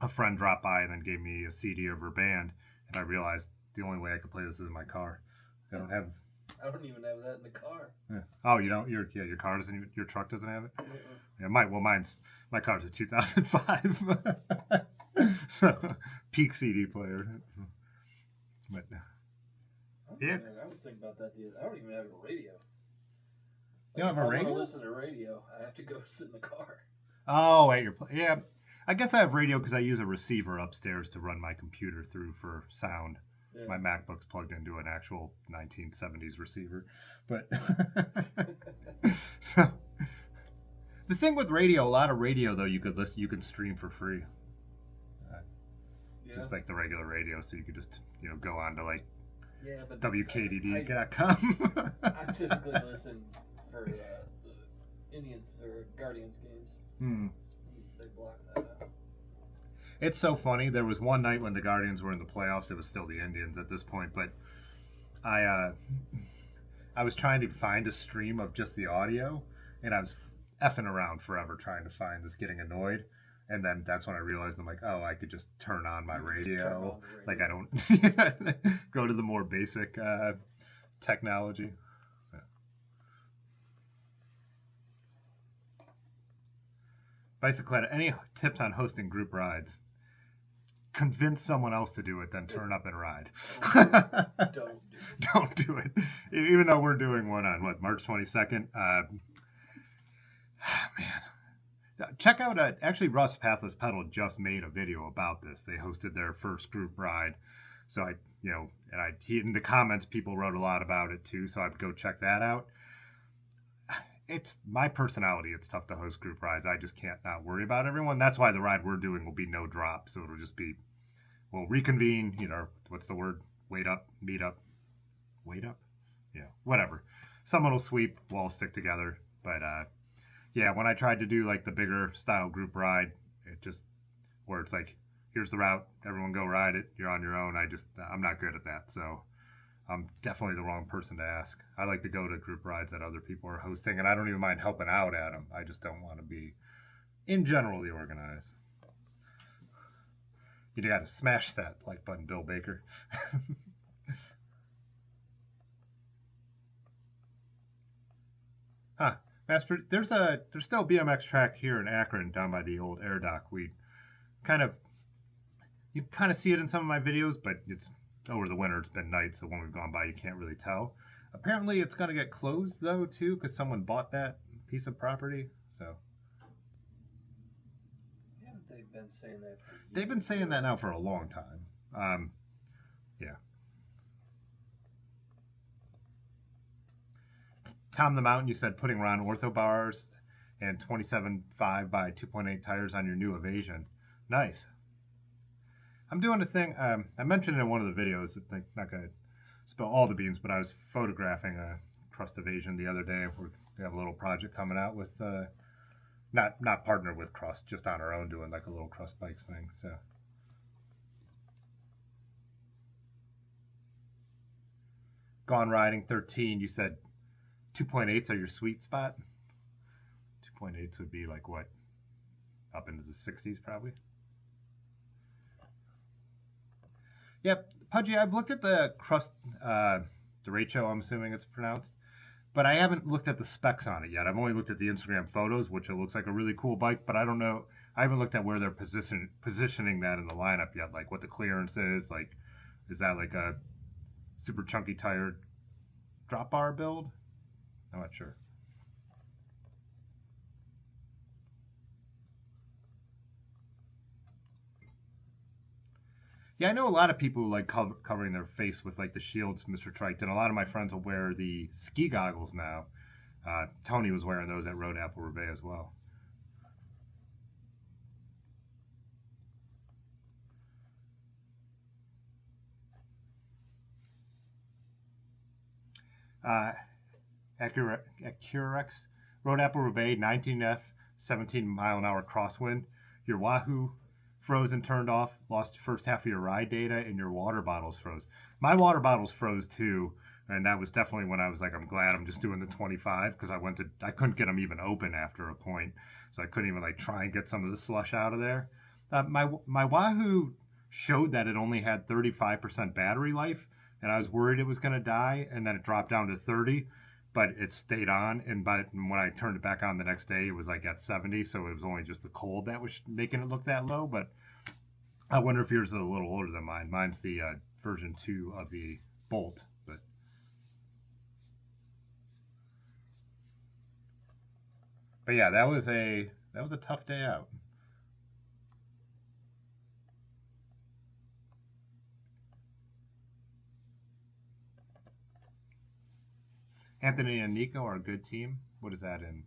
a friend dropped by and then gave me a CD of her band, and I realized the only way I could play this is in my car. I don't even have that in the car. Yeah. Oh, you don't? Your car doesn't even, your truck doesn't have it? Yeah, my car's a 2005. So, peak CD player. But yeah. I was thinking about that I don't even have a radio. You don't have a radio? If I want to listen to radio, I have to go sit in the car. Oh, at your place. Yeah. I guess I have radio because I use a receiver upstairs to run my computer through for sound. Yeah. My MacBook's plugged into an actual 1970s receiver. But so the thing with radio, a lot of radio though, you can stream for free. Just like the regular radio, so you could just go on to like WKDD.com. I typically listen for the Indians or Guardians games. They block that out. It's so funny. There was one night when the Guardians were in the playoffs. It was still the Indians at this point, but I was trying to find a stream of just the audio, and I was effing around forever trying to find this, getting annoyed. And then that's when I realized, I'm like, oh, I could just turn on my radio. Like, I don't go to the more basic technology. Yeah. Bicycletta, any tips on hosting group rides? Convince someone else to do it, then turn up and ride. Don't do it. Even though we're doing one on, March 22nd? Man. Check out, actually Russ Pathless Pedal just made a video about this. They hosted their first group ride. So in the comments, people wrote a lot about it too. So I'd go check that out. It's my personality. It's tough to host group rides. I just can't not worry about everyone. That's why the ride we're doing will be no drop. So it'll just be, we'll reconvene, what's the word? Wait up, meet up, wait up. Yeah, whatever. Someone will sweep, we'll all stick together. But, yeah, when I tried to do like the bigger style group ride, it just, where it's like, here's the route, everyone go ride it, you're on your own. I'm not good at that. So I'm definitely the wrong person to ask. I like to go to group rides that other people are hosting, and I don't even mind helping out at them. I just don't want to be, in general, the organized. You got to smash that like button, Bill Baker. Huh. There's still a BMX track here in Akron down by the old air dock. We kind of You kind of see it in some of my videos, but it's over the winter. It's been night, so when we've gone by, you can't really tell. Apparently, it's going to get closed, though, too, because someone bought that piece of property. So Haven't they been saying that for years? they've been saying that now for a long time. Yeah. Tom the Mountain, you said putting Ron ortho bars and 27.5 by 2.8 tires on your new Evasion. Nice. I'm doing a thing. I mentioned in one of the videos, I'm not going to spill all the beans, but I was photographing a Crust Evasion the other day. We have a little project coming out with, not partnered with Crust, just on our own, doing like a little Crust Bikes thing. So. Gone Riding 13, you said 2.8s are your sweet spot. 2.8s would be like what? Up into the 60s probably. Yep, Pudgy, I've looked at the Crust, derecho, I'm assuming it's pronounced, but I haven't looked at the specs on it yet. I've only looked at the Instagram photos, which it looks like a really cool bike, but I don't know. I haven't looked at where they're positioning that in the lineup yet, like what the clearance is. Like, is that like a super chunky tire drop bar build? I'm not sure. Yeah, I know a lot of people who like covering their face with like the shields, Mr. Triton. A lot of my friends will wear the ski goggles now. Tony was wearing those at Road Apple Roubaix as well. Accurex, Road Apple Roubaix, 19F, 17 mile an hour crosswind. Your Wahoo froze and turned off, lost the first half of your ride data, and your water bottles froze. My water bottles froze too, and that was definitely when I was like, I'm glad I'm just doing the 25, because I couldn't get them even open after a point, so I couldn't even like try and get some of the slush out of there. My Wahoo showed that it only had 35% battery life, and I was worried it was going to die, and then it dropped down to 30, but it stayed on, and when I turned it back on the next day, it was like at 70, so it was only just the cold that was making it look that low. But I wonder if yours is a little older than mine. Mine's the version 2 of the Bolt. But yeah, that was a tough day out. Anthony and Nico are a good team. What is that in?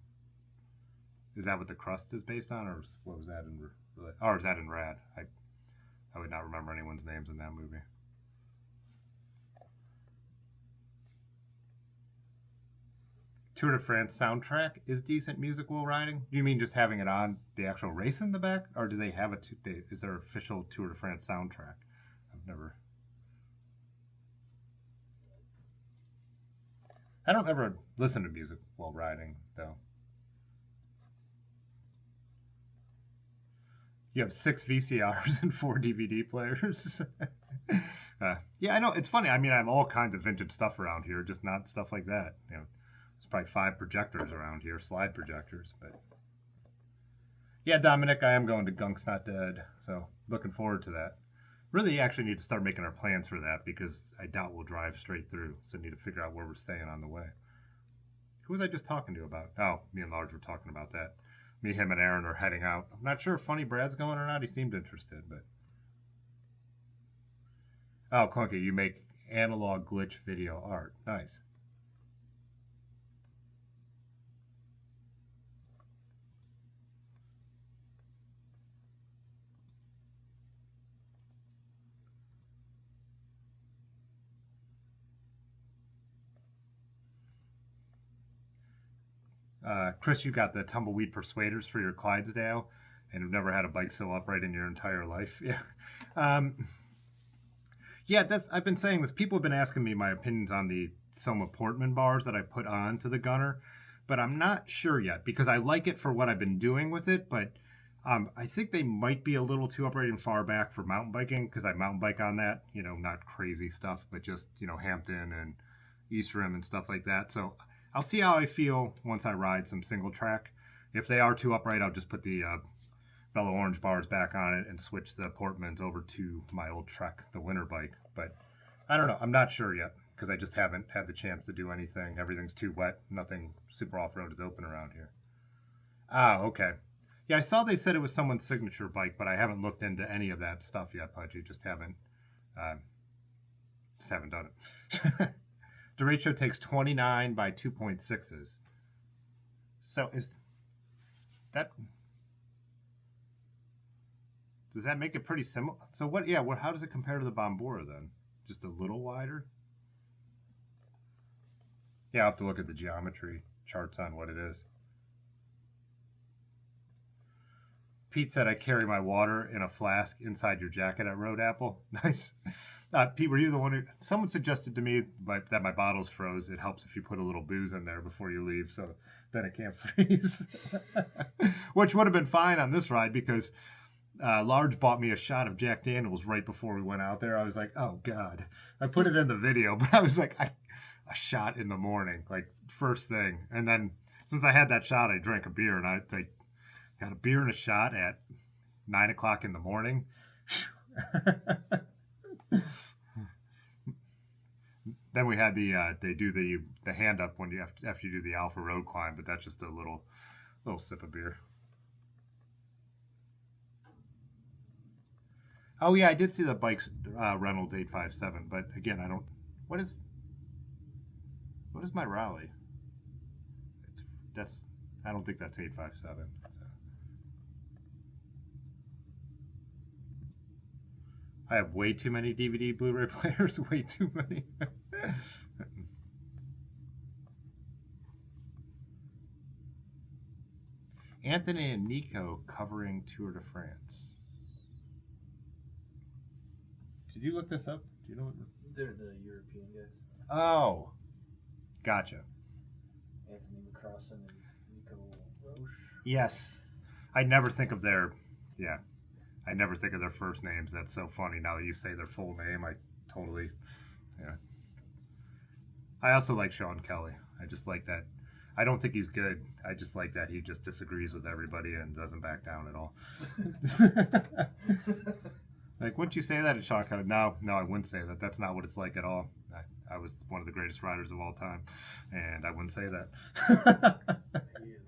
Is that what the Crust is based on, or what was that in? Or is that in Rad? I would not remember anyone's names in that movie. Tour de France soundtrack is decent music while riding. Do you mean just having it on the actual race in the back, or do they have is there official Tour de France soundtrack? I've never. I don't ever listen to music while riding, though. You have 6 VCRs and 4 DVD players. Yeah, I know. It's funny. I mean, I have all kinds of vintage stuff around here, just not stuff like that. You know, there's probably 5 projectors around here, slide projectors. But yeah, Dominic, I am going to Gunk's Not Dead, so looking forward to that. Really actually need to start making our plans for that, because I doubt we'll drive straight through, so need to figure out where we're staying on the way. Who was I just talking to about? Oh, me and Large were talking about that. Me, him, and Aaron are heading out. I'm not sure if Funny Brad's going or not. He seemed interested, but... Oh, Clunky, you make analog glitch video art. Nice. Chris, you got the tumbleweed persuaders for your Clydesdale, and have never had a bike so upright in your entire life. Yeah. Yeah, I've been saying this. People have been asking me my opinions on the Soma Portman bars that I put on to the Gunner, but I'm not sure yet, because I like it for what I've been doing with it, but I think they might be a little too upright and far back for mountain biking, because I mountain bike on that, you know, not crazy stuff, but just, you know, Hampton and East Rim and stuff like that. So I'll see how I feel once I ride some single track. If they are too upright, I'll just put the Velo Orange bars back on it and switch the Portmans over to my old Trek, the winter bike. But I don't know. I'm not sure yet because I just haven't had the chance to do anything. Everything's too wet. Nothing super off-road is open around here. Ah, okay. Yeah, I saw they said it was someone's signature bike, but I haven't looked into any of that stuff yet, Pudgy. Just haven't done it. Derecho takes 29 by 2.6s. So is that... Does that make it pretty similar? So what, yeah, how does it compare to the Bombora then? Just a little wider? Yeah, I'll have to look at the geometry charts on what it is. Pete said, I carry my water in a flask inside your jacket at Road Apple. Nice. Pete, were you the one who... Someone suggested to me that my bottles froze. It helps if you put a little booze in there before you leave, so then it can't freeze. Which would have been fine on this ride because... Large bought me a shot of Jack Daniels right before we went out there. I was like, oh, God. I put it in the video, but I was like, a shot in the morning, like first thing. And then since I had that shot, I drank a beer, and I like, got a beer and a shot at 9 o'clock in the morning. Then we had they do the hand up when after you do the Alpha Road climb, but that's just a little sip of beer. Oh yeah, I did see the bike's Reynolds 857, but again, I don't. What is my Raleigh? I don't think that's 857. So. I have way too many DVD Blu-ray players. Way too many. Anthony and Nico covering Tour de France. Did you look this up? Do you know what? They're the European guys. Oh, gotcha. Anthony McCrossan and Nico Roche. Yes, I never think of their first names. That's so funny. Now that you say their full name, I totally, yeah. I also like Sean Kelly. I just like that. I don't think he's good. I just like that he just disagrees with everybody and doesn't back down at all. Like, wouldn't you say that at Sean Kelly? No, I wouldn't say that. That's not what it's like at all. I was one of the greatest riders of all time, and I wouldn't say that. He is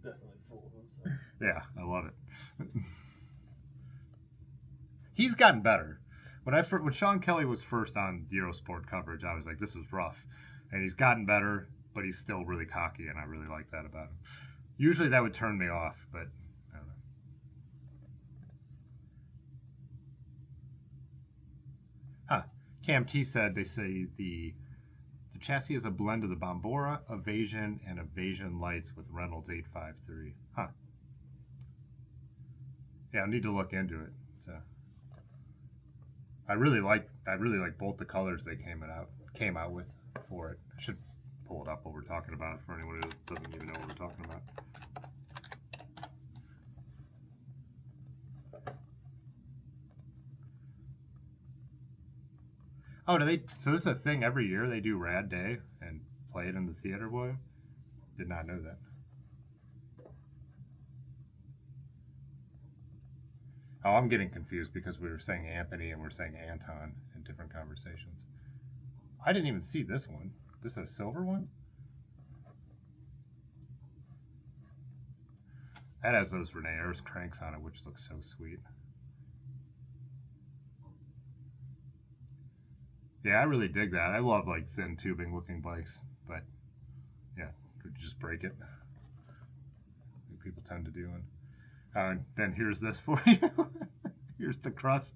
definitely full of himself. Yeah, I love it. He's gotten better. When Sean Kelly was first on Eurosport coverage, I was like, this is rough. And he's gotten better, but he's still really cocky, and I really like that about him. Usually that would turn me off, but I don't know. Huh. Cam T said they say the chassis is a blend of the Bombora, Evasion, and Evasion lights with Reynolds 853. Huh. Yeah, I need to look into it. So I really like both the colors they came out with for it. I should pull it up while we're talking about it for anyone who doesn't even know what we're talking about. Oh, so this is a thing every year they do Rad Day and play it in the theater, boy? Did not know that. Oh, I'm getting confused because we were saying Anthony and we're saying Anton in different conversations. I didn't even see this one. This is a silver one? That has those Rene Ayres cranks on it, which looks so sweet. Yeah, I really dig that. I love like thin tubing looking bikes, but yeah, could you just break it? Like people tend to do. And then here's this for you. Here's the crust,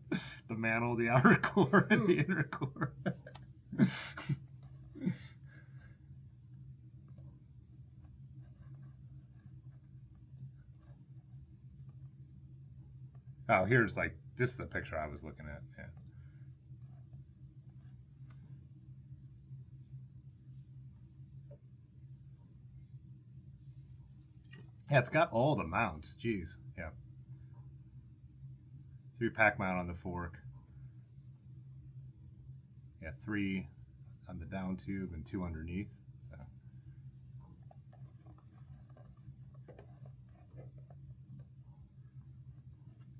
the mantle, the outer core, and the inner core. Oh, here's like, this is the picture I was looking at. Yeah. Yeah, it's got all the mounts. Jeez. Yeah. 3-pack mount on the fork. Yeah, 3 on the down tube and 2 underneath. So.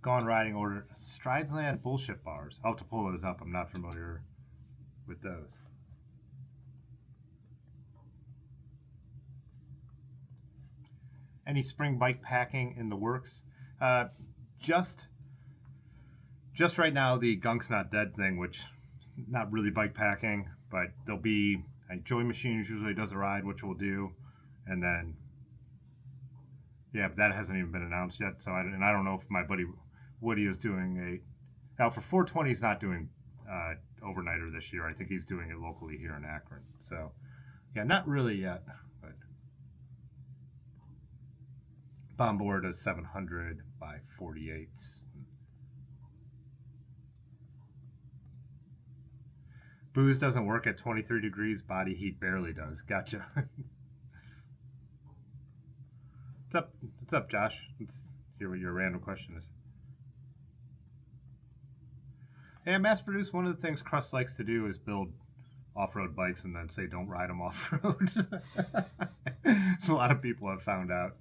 Gone riding order. Stridesland bullshit bars. I'll have to pull those up. I'm not familiar with those. Any spring bike packing in the works? Just right now, the Gunk's Not Dead thing, which is not really bike packing, but there'll be Joy Machines usually does a ride, which we'll do, and then yeah, but that hasn't even been announced yet. So I don't know if my buddy Woody is doing now for 420. He's not doing overnighter this year. I think he's doing it locally here in Akron. So yeah, not really yet, but Bombard does 700 by 48s. Booze doesn't work at 23 degrees. Body heat barely does. Gotcha. What's up, Josh? Let's hear what your random question is. Yeah, mass produce. One of the things Crust likes to do is build off-road bikes and then say don't ride them off-road. So a lot of people have found out.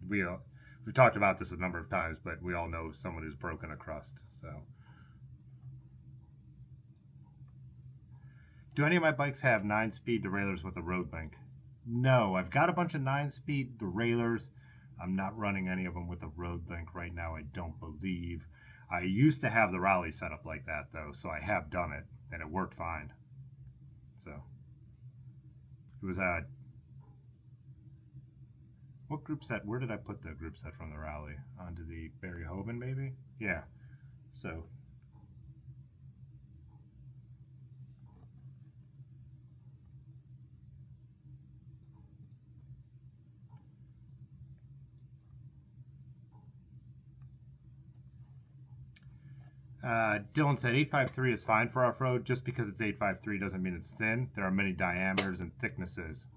We've talked about this a number of times, but we all know someone who's broken a Crust. So. Do any of my bikes have 9-speed derailleurs with a road link? No, I've got a bunch of 9-speed derailleurs. I'm not running any of them with a road link right now, I don't believe. I used to have the Raleigh set up like that, though, so I have done it, and it worked fine. So, it was what group set? Where did I put the group set from the Raleigh? Onto the Barry Hoban, maybe? Yeah, so... Dylan said 853 is fine for off-road. Just because it's 853 doesn't mean it's thin. There are many diameters and thicknesses.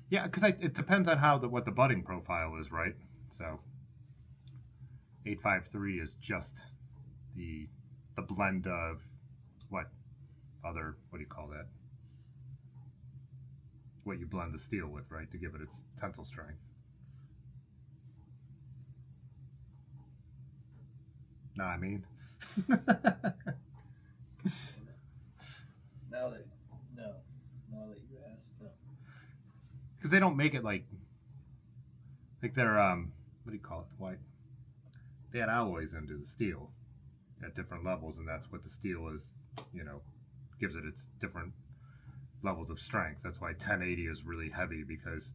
Yeah, because it depends on what the budding profile is, right? So 853 is just the blend of what do you call that? What you blend the steel with, right, to give it its tensile strength. Nah, I mean. Now that you ask, no. Because they don't make it like they're what do you call it? White. They add alloys into the steel at different levels, and that's what the steel is. Gives it its different levels of strength. That's why 1080 is really heavy, because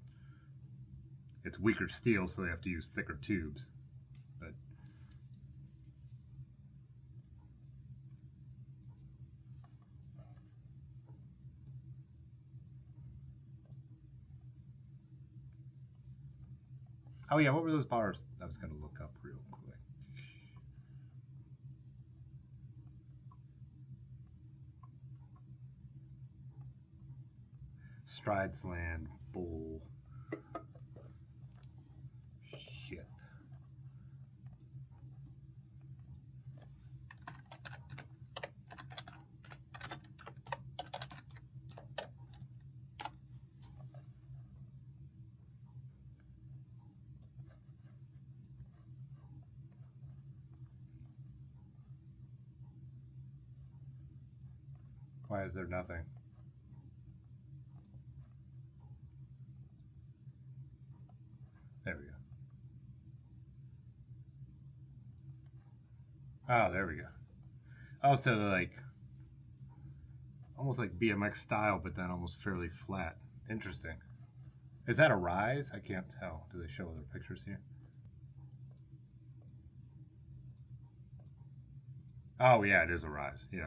it's weaker steel, so they have to use thicker tubes. But oh yeah, what were those bars? I was going to look up real quick. Stridesland bull. Shit. Why is there nothing? There we go. Oh, there we go. Oh, so like almost like BMX style, but then almost fairly flat. Interesting. Is that a rise? I can't tell. Do they show other pictures here? Oh yeah, it is a rise. Yeah.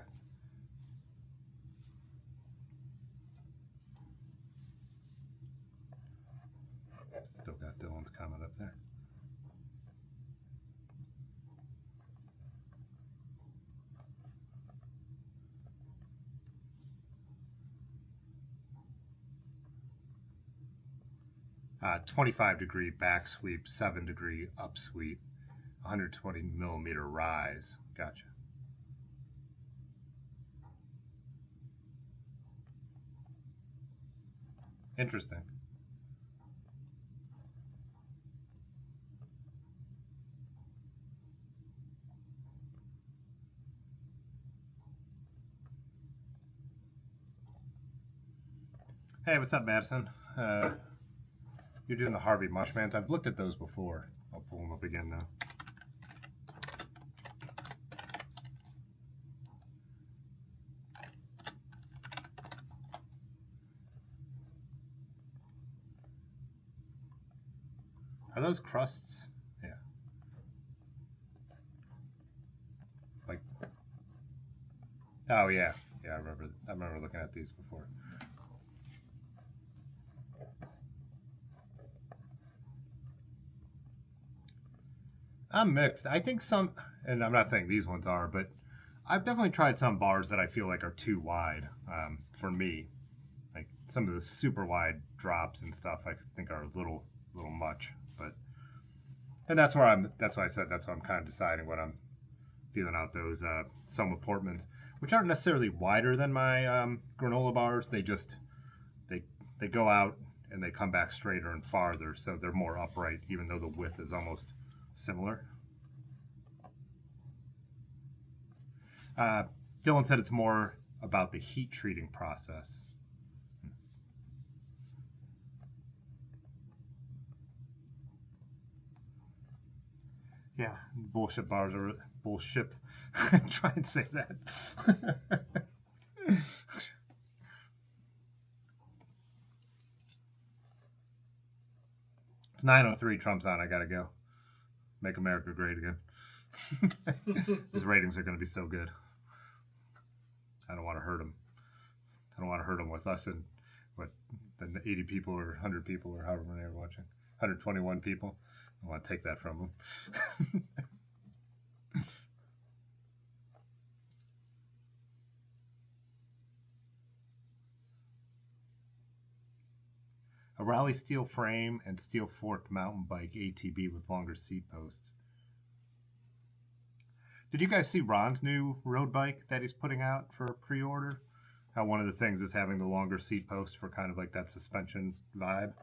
Still got Dylan's comment up there. Uh, 25-degree back sweep, 7-degree up sweep, 120-millimeter rise. Gotcha. Interesting. Hey, what's up, Madison? You're doing the Harvey Mushmans. I've looked at those before. I'll pull them up again now. Are those crusts? Yeah. Like. Oh yeah, yeah. I remember looking at these before. I'm mixed. I think some, and I'm not saying these ones are, but I've definitely tried some bars that I feel like are too wide for me. Like some of the super wide drops and stuff, I think are a little much. But and that's where I'm. That's why I said that's why I'm kind of deciding what I'm feeling out those Soma Portmans, which aren't necessarily wider than my granola bars. They just they go out and they come back straighter and farther, so they're more upright, even though the width is almost similar. Dylan said it's more about the heat treating process. Yeah, bullshit bars are bullshit. Try and say that. It's 9:03. Trump's on. I gotta go. Make America great again. His ratings are going to be so good. I don't want to hurt him. I don't want to hurt him with us and what, the 80 people or 100 people or however many are watching. 121 people. I want to take that from him. A Raleigh steel frame and steel forked mountain bike ATB with longer seat post. Did you guys see Ron's new road bike that he's putting out for pre-order? How one of the things is having the longer seat post for kind of like that suspension vibe.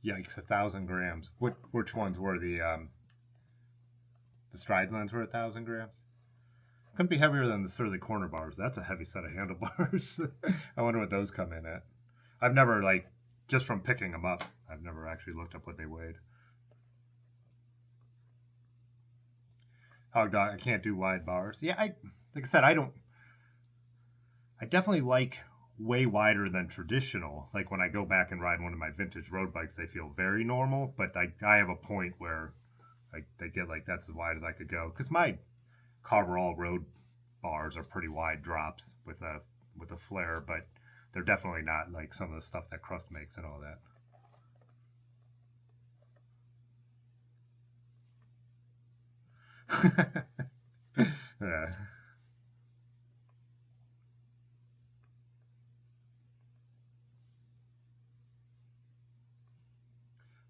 Yikes, 1,000 grams. Which ones were the strides lines were 1,000 grams? Couldn't be heavier than the Surly corner bars. That's a heavy set of handlebars. I wonder what those come in at. I've never, like, just from picking them up, I've never actually looked up what they weighed. Hog dog, I can't do wide bars. Yeah, like I said, I definitely like way wider than traditional. Like when I go back and ride one of my vintage road bikes, they feel very normal, but I have a point where they get like that's as wide as I could go. Because my Carverall road bars are pretty wide drops with a flare, but they're definitely not like some of the stuff that Crust makes and all that. Yeah.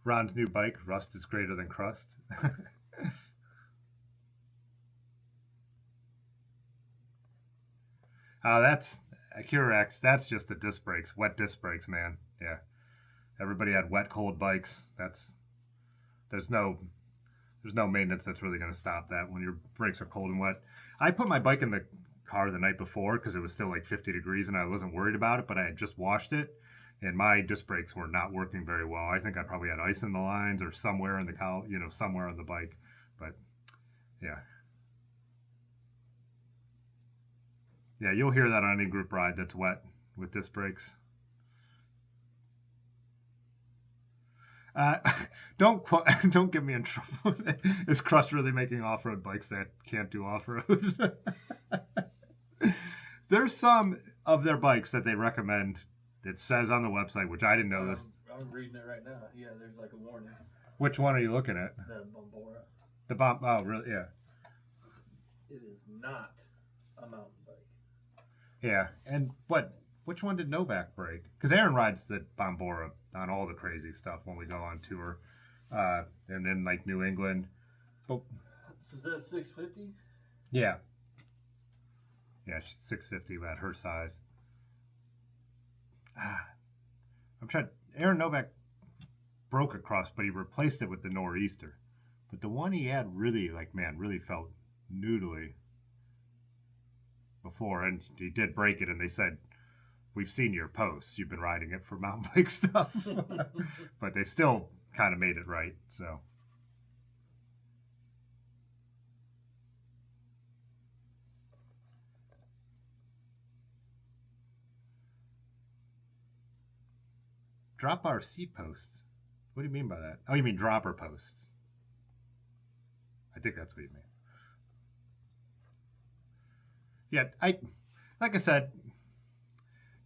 Ron's new bike, Rust is greater than Crust. That's Acurax. That's just the disc brakes, wet disc brakes, man. Yeah, everybody had wet, cold bikes. There's no maintenance that's really going to stop that when your brakes are cold and wet. I put my bike in the car the night before because it was still like 50 degrees and I wasn't worried about it, but I had just washed it and my disc brakes were not working very well. I think I probably had ice in the lines or somewhere in the somewhere on the bike. But yeah. Yeah, you'll hear that on any group ride that's wet with disc brakes. Uh, don't get me in trouble. Is Crust really making off-road bikes that can't do off-road? There's some of their bikes that they recommend that says on the website, which I didn't know this. I'm reading it right now. Yeah, there's like a warning. Which one are you looking at? The Bombora. The bomb. Oh, really? Yeah. It is not a mountain bike. Yeah, and which one did Novak break? Because Aaron rides the Bombora on all the crazy stuff when we go on tour, and in like New England. But so is that 650? Yeah. Yeah, she's 650 at her size. I'm trying. Aaron Novak broke across, but he replaced it with the Nor'easter. But the one he had really, like, man, really felt noodly before, and he did break it, and they said, we've seen your posts. You've been riding it for mountain bike stuff. But they still kind of made it right, so. Drop our seat posts. What do you mean by that? Oh, you mean dropper posts. I think that's what you mean. Yeah, like I said,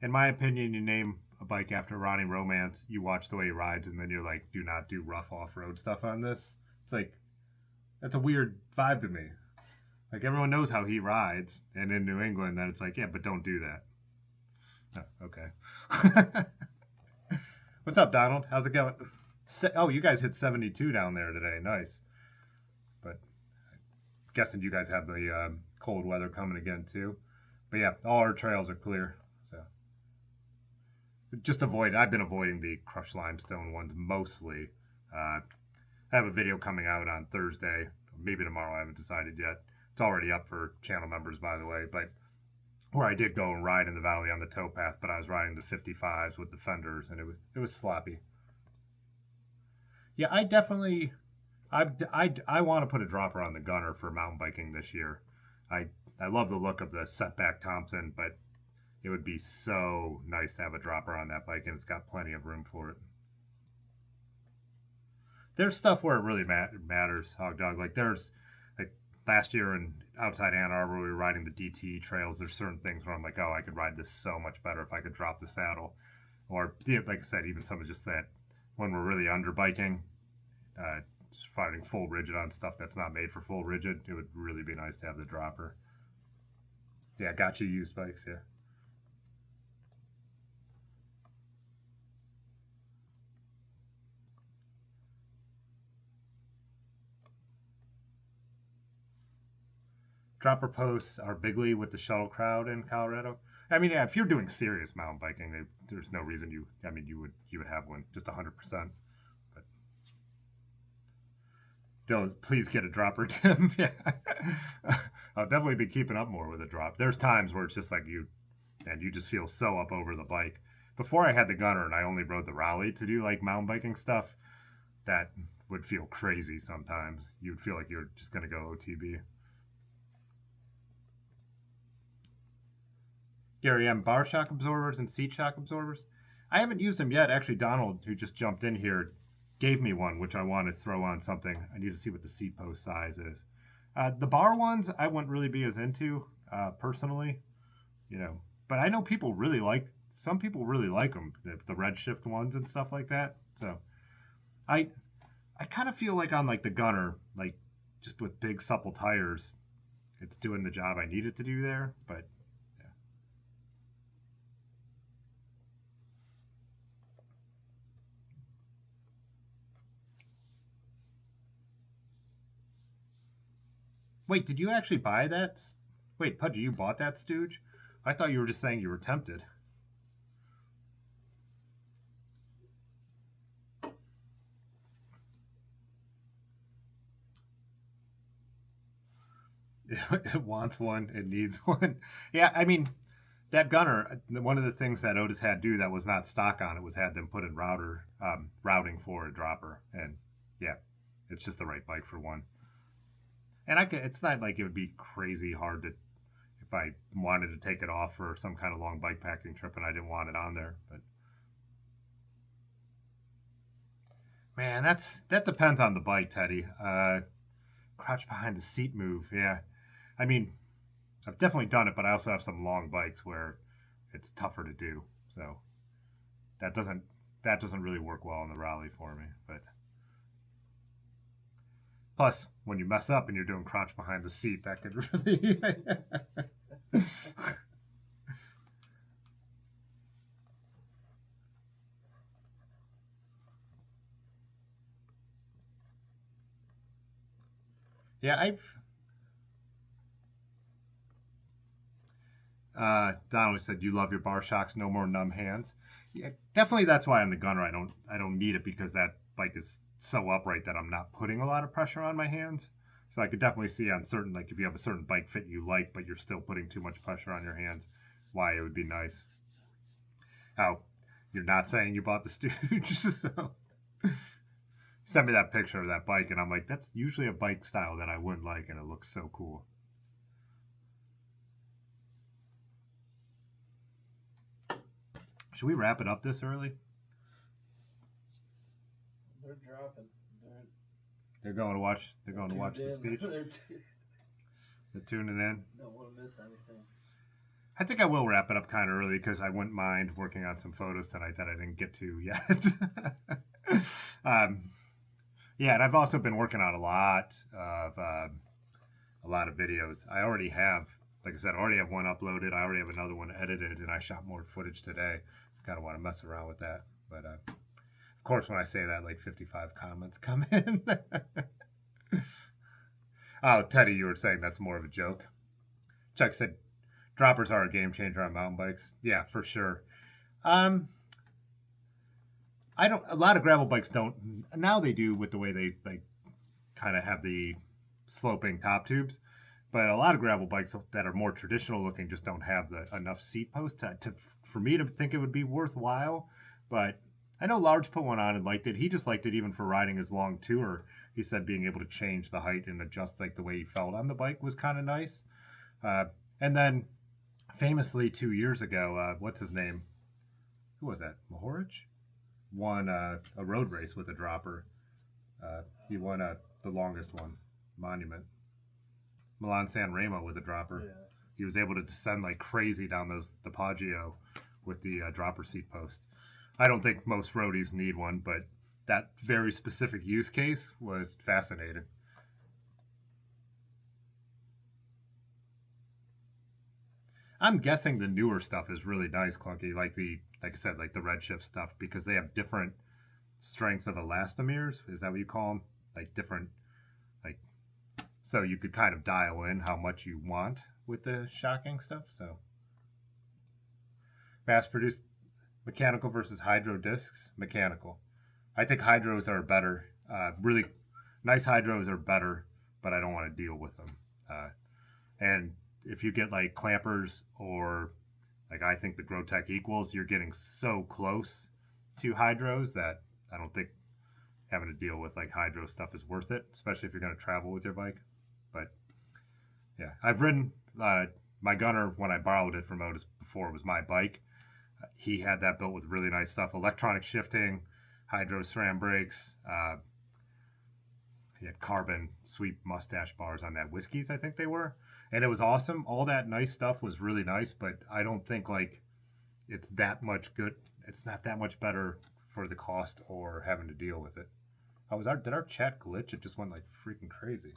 in my opinion, you name a bike after Ronnie Romance, you watch the way he rides, and then you're like, do not do rough off-road stuff on this. It's like, that's a weird vibe to me. Like, everyone knows how he rides, and in New England, then it's like, yeah, but don't do that. Oh, okay. What's up, Donald? How's it going? Oh, you guys hit 72 down there today. Nice. But I'm guessing you guys have the cold weather coming again, too. But yeah, all our trails are clear. So just I've been avoiding the crushed limestone ones mostly. I have a video coming out on Thursday. Maybe tomorrow. I haven't decided yet. It's already up for channel members, by the way. But where I did go and ride in the valley on the towpath, but I was riding the 55s with the fenders, and it was sloppy. Yeah, I definitely, I want to put a dropper on the gunner for mountain biking this year. I love the look of the setback Thompson, but it would be so nice to have a dropper on that bike, and it's got plenty of room for it. There's stuff where it really matters, Hog Dog. Like there's, like last year in outside Ann Arbor, we were riding the DT trails. There's certain things where I'm like, oh, I could ride this so much better if I could drop the saddle. Or, like I said, even some of just that when we're really under biking, just riding full rigid on stuff that's not made for full rigid, it would really be nice to have the dropper. Yeah, got you used bikes, yeah. Dropper posts are bigly with the shuttle crowd in Colorado. I mean, yeah, if you're doing serious mountain biking, there's no reason you would have one, just 100%. But don't, please get a dropper, Tim. Yeah, I'll definitely be keeping up more with a drop. There's times where it's just like you just feel so up over the bike. Before I had the gunner and I only rode the Raleigh to do like mountain biking stuff, that would feel crazy sometimes. You would feel like you're just gonna go OTB. Gary M. Bar shock absorbers and seat shock absorbers. I haven't used them yet. Actually, Donald, who just jumped in here, gave me one, which I want to throw on something. I need to see what the seat post size is. The bar ones, I wouldn't really be as into, personally, But I know people really some people really like them, the Redshift ones and stuff like that. So, I kind of feel like on like the gunner, like just with big supple tires, it's doing the job I need it to do there, but. Wait, did you actually buy that? Wait, Pudgy, you bought that stooge? I thought you were just saying you were tempted. It wants one, it needs one. Yeah, I mean, that gunner, one of the things that Otis had do that was not stock on it was had them put in routing for a dropper. And yeah, it's just the right bike for one. And it's not like it would be crazy hard to, if I wanted to take it off for some kind of long bike packing trip and I didn't want it on there. But man, that depends on the bike, Teddy. Crouch behind the seat move, yeah. I mean, I've definitely done it, but I also have some long bikes where it's tougher to do. So that doesn't really work well in the Raleigh for me, but. Plus, when you mess up and you're doing crouch behind the seat, that could really... Yeah, Donald said you love your bar shocks, no more numb hands. Yeah, definitely. That's why I'm the gunner. I don't need it because that bike is so upright that I'm not putting a lot of pressure on my hands. So I could definitely see on certain, like if you have a certain bike fit you like, but you're still putting too much pressure on your hands, why it would be nice. Oh, you're not saying you bought the Stooge. So. Sent me that picture of that bike, and I'm like, that's usually a bike style that I wouldn't like, and it looks so cool. Should we wrap it up this early? They're dropping. They're going to watch. They're going to watch the speech. They're tuning in. Don't want to miss anything. I think I will wrap it up kind of early because I wouldn't mind working on some photos tonight that I didn't get to yet. Yeah, and I've also been working on a lot of videos. I already have, like I said, I already have one uploaded. I already have another one edited, and I shot more footage today. Kind of want to mess around with that, but of course, when I say that, like 55 comments come in. Oh, Teddy, you were saying that's more of a joke. Chuck said, droppers are a game changer on mountain bikes. Yeah, for sure. A lot of gravel bikes don't. Now they do with the way they like kind of have the sloping top tubes. But a lot of gravel bikes that are more traditional looking just don't have enough seat posts for me to think it would be worthwhile. But I know Large put one on and liked it. He just liked it even for riding his long tour. He said being able to change the height and adjust like the way he felt on the bike was kind of nice. And then famously 2 years ago, what's his name? Who was that? Mahorich? Won a road race with a dropper. He won the longest one, Monument. Milan San Remo with a dropper. Yeah. He was able to descend like crazy down the Poggio with the dropper seat post. I don't think most roadies need one, but that very specific use case was fascinating. I'm guessing the newer stuff is really nice, Clunky, like I said, like the Redshift stuff, because they have different strengths of elastomers. Is that what you call them? Like different, like, so you could kind of dial in how much you want with the shocking stuff. So mass-produced mechanical versus hydro discs. Mechanical. I think hydros are better. Really nice hydros are better, but I don't want to deal with them. And if you get like clampers or like I think the Grotech equals, you're getting so close to hydros that I don't think having to deal with like hydro stuff is worth it, especially if you're going to travel with your bike. But yeah, I've ridden my Gunner when I borrowed it from Otis before it was my bike. He had that built with really nice stuff, electronic shifting, hydro SRAM brakes. He had carbon sweep mustache bars on that Whiskies, I think they were. And it was awesome. All that nice stuff was really nice, but I don't think like it's that much good. It's not that much better for the cost or having to deal with it. Did our chat glitch? It just went like freaking crazy.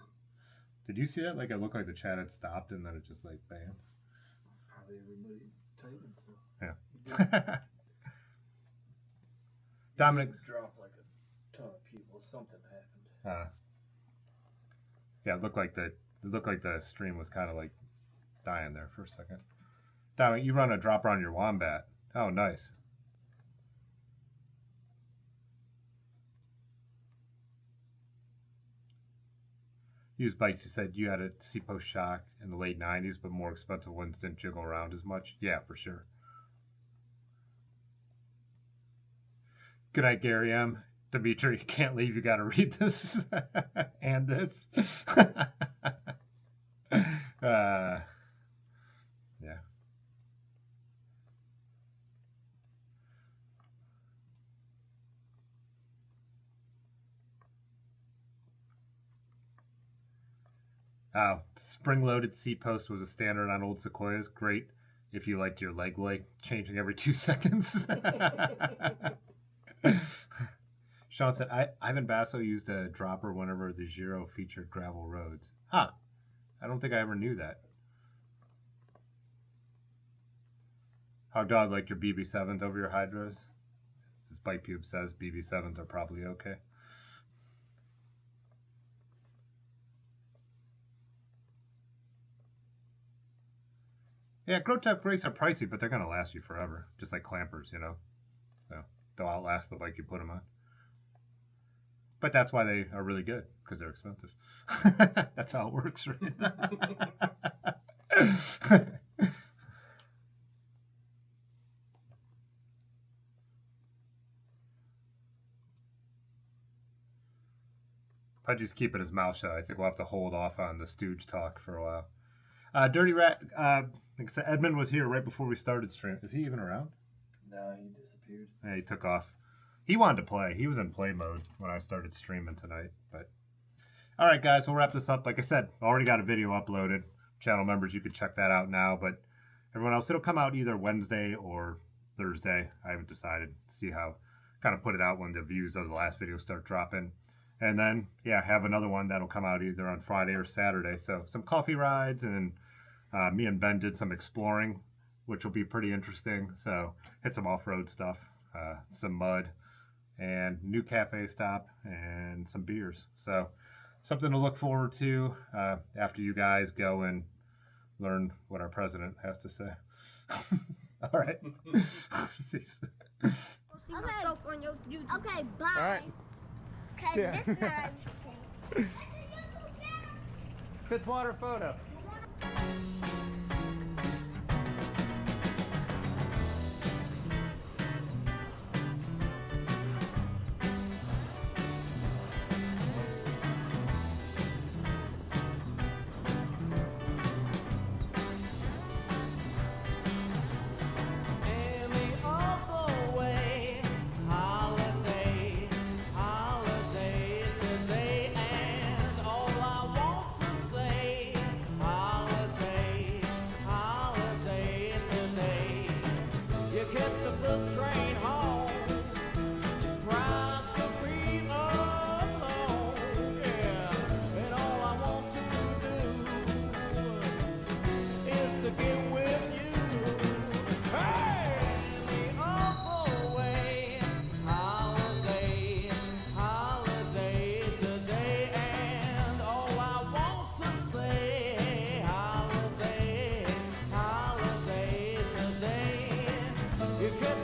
Did you see that? Like it looked like the chat had stopped and then it just like bam. Probably everybody typing so. Yeah. Dominic dropped like a ton of people. Something happened. Yeah, it looked like the stream was kind of like dying there for a second. Dominic, you run a dropper on your Wombat. Oh, nice. Used bikes, you said you had a seat-post shock in the late 90s, but more expensive ones didn't jiggle around as much. Yeah, for sure. Good night, Gary M. Dimitri, you can't leave. You got to read this and this. Yeah. Spring-loaded seat post was a standard on old Sequoias. Great if you liked your leg light changing every 2 seconds. Sean said, Ivan Basso used a dropper whenever the Giro featured gravel roads. Huh. I don't think I ever knew that. Hog Dog liked your BB7s over your Hydros? This Bike Pube says BB7s are probably okay. Yeah, Grotech brakes are pricey, but they're going to last you forever. Just like clampers, you know? So they'll outlast the bike you put them on. But that's why they are really good, because they're expensive. That's how it works, right? Pudgy's keeping his mouth shut. I think we'll have to hold off on the stooge talk for a while. Dirty Rat, like I said, Edmund was here right before we started stream. Is he even around? No, he disappeared. Yeah, he took off. He wanted to play. He was in play mode when I started streaming tonight. But all right, guys, we'll wrap this up. Like I said, already got a video uploaded. Channel members, you can check that out now. But everyone else, it'll come out either Wednesday or Thursday. I haven't decided. See how, kind of put it out when the views of the last video start dropping. And then, yeah, have another one that'll come out either on Friday or Saturday. So some coffee rides, and me and Ben did some exploring, which will be pretty interesting. So hit some off-road stuff, some mud, and new cafe stop, and some beers. So something to look forward to after you guys go and learn what our president has to say. All right. Peace. Okay, bye. All right. Okay, Yeah. this is where I'm Fitzwater photo. You can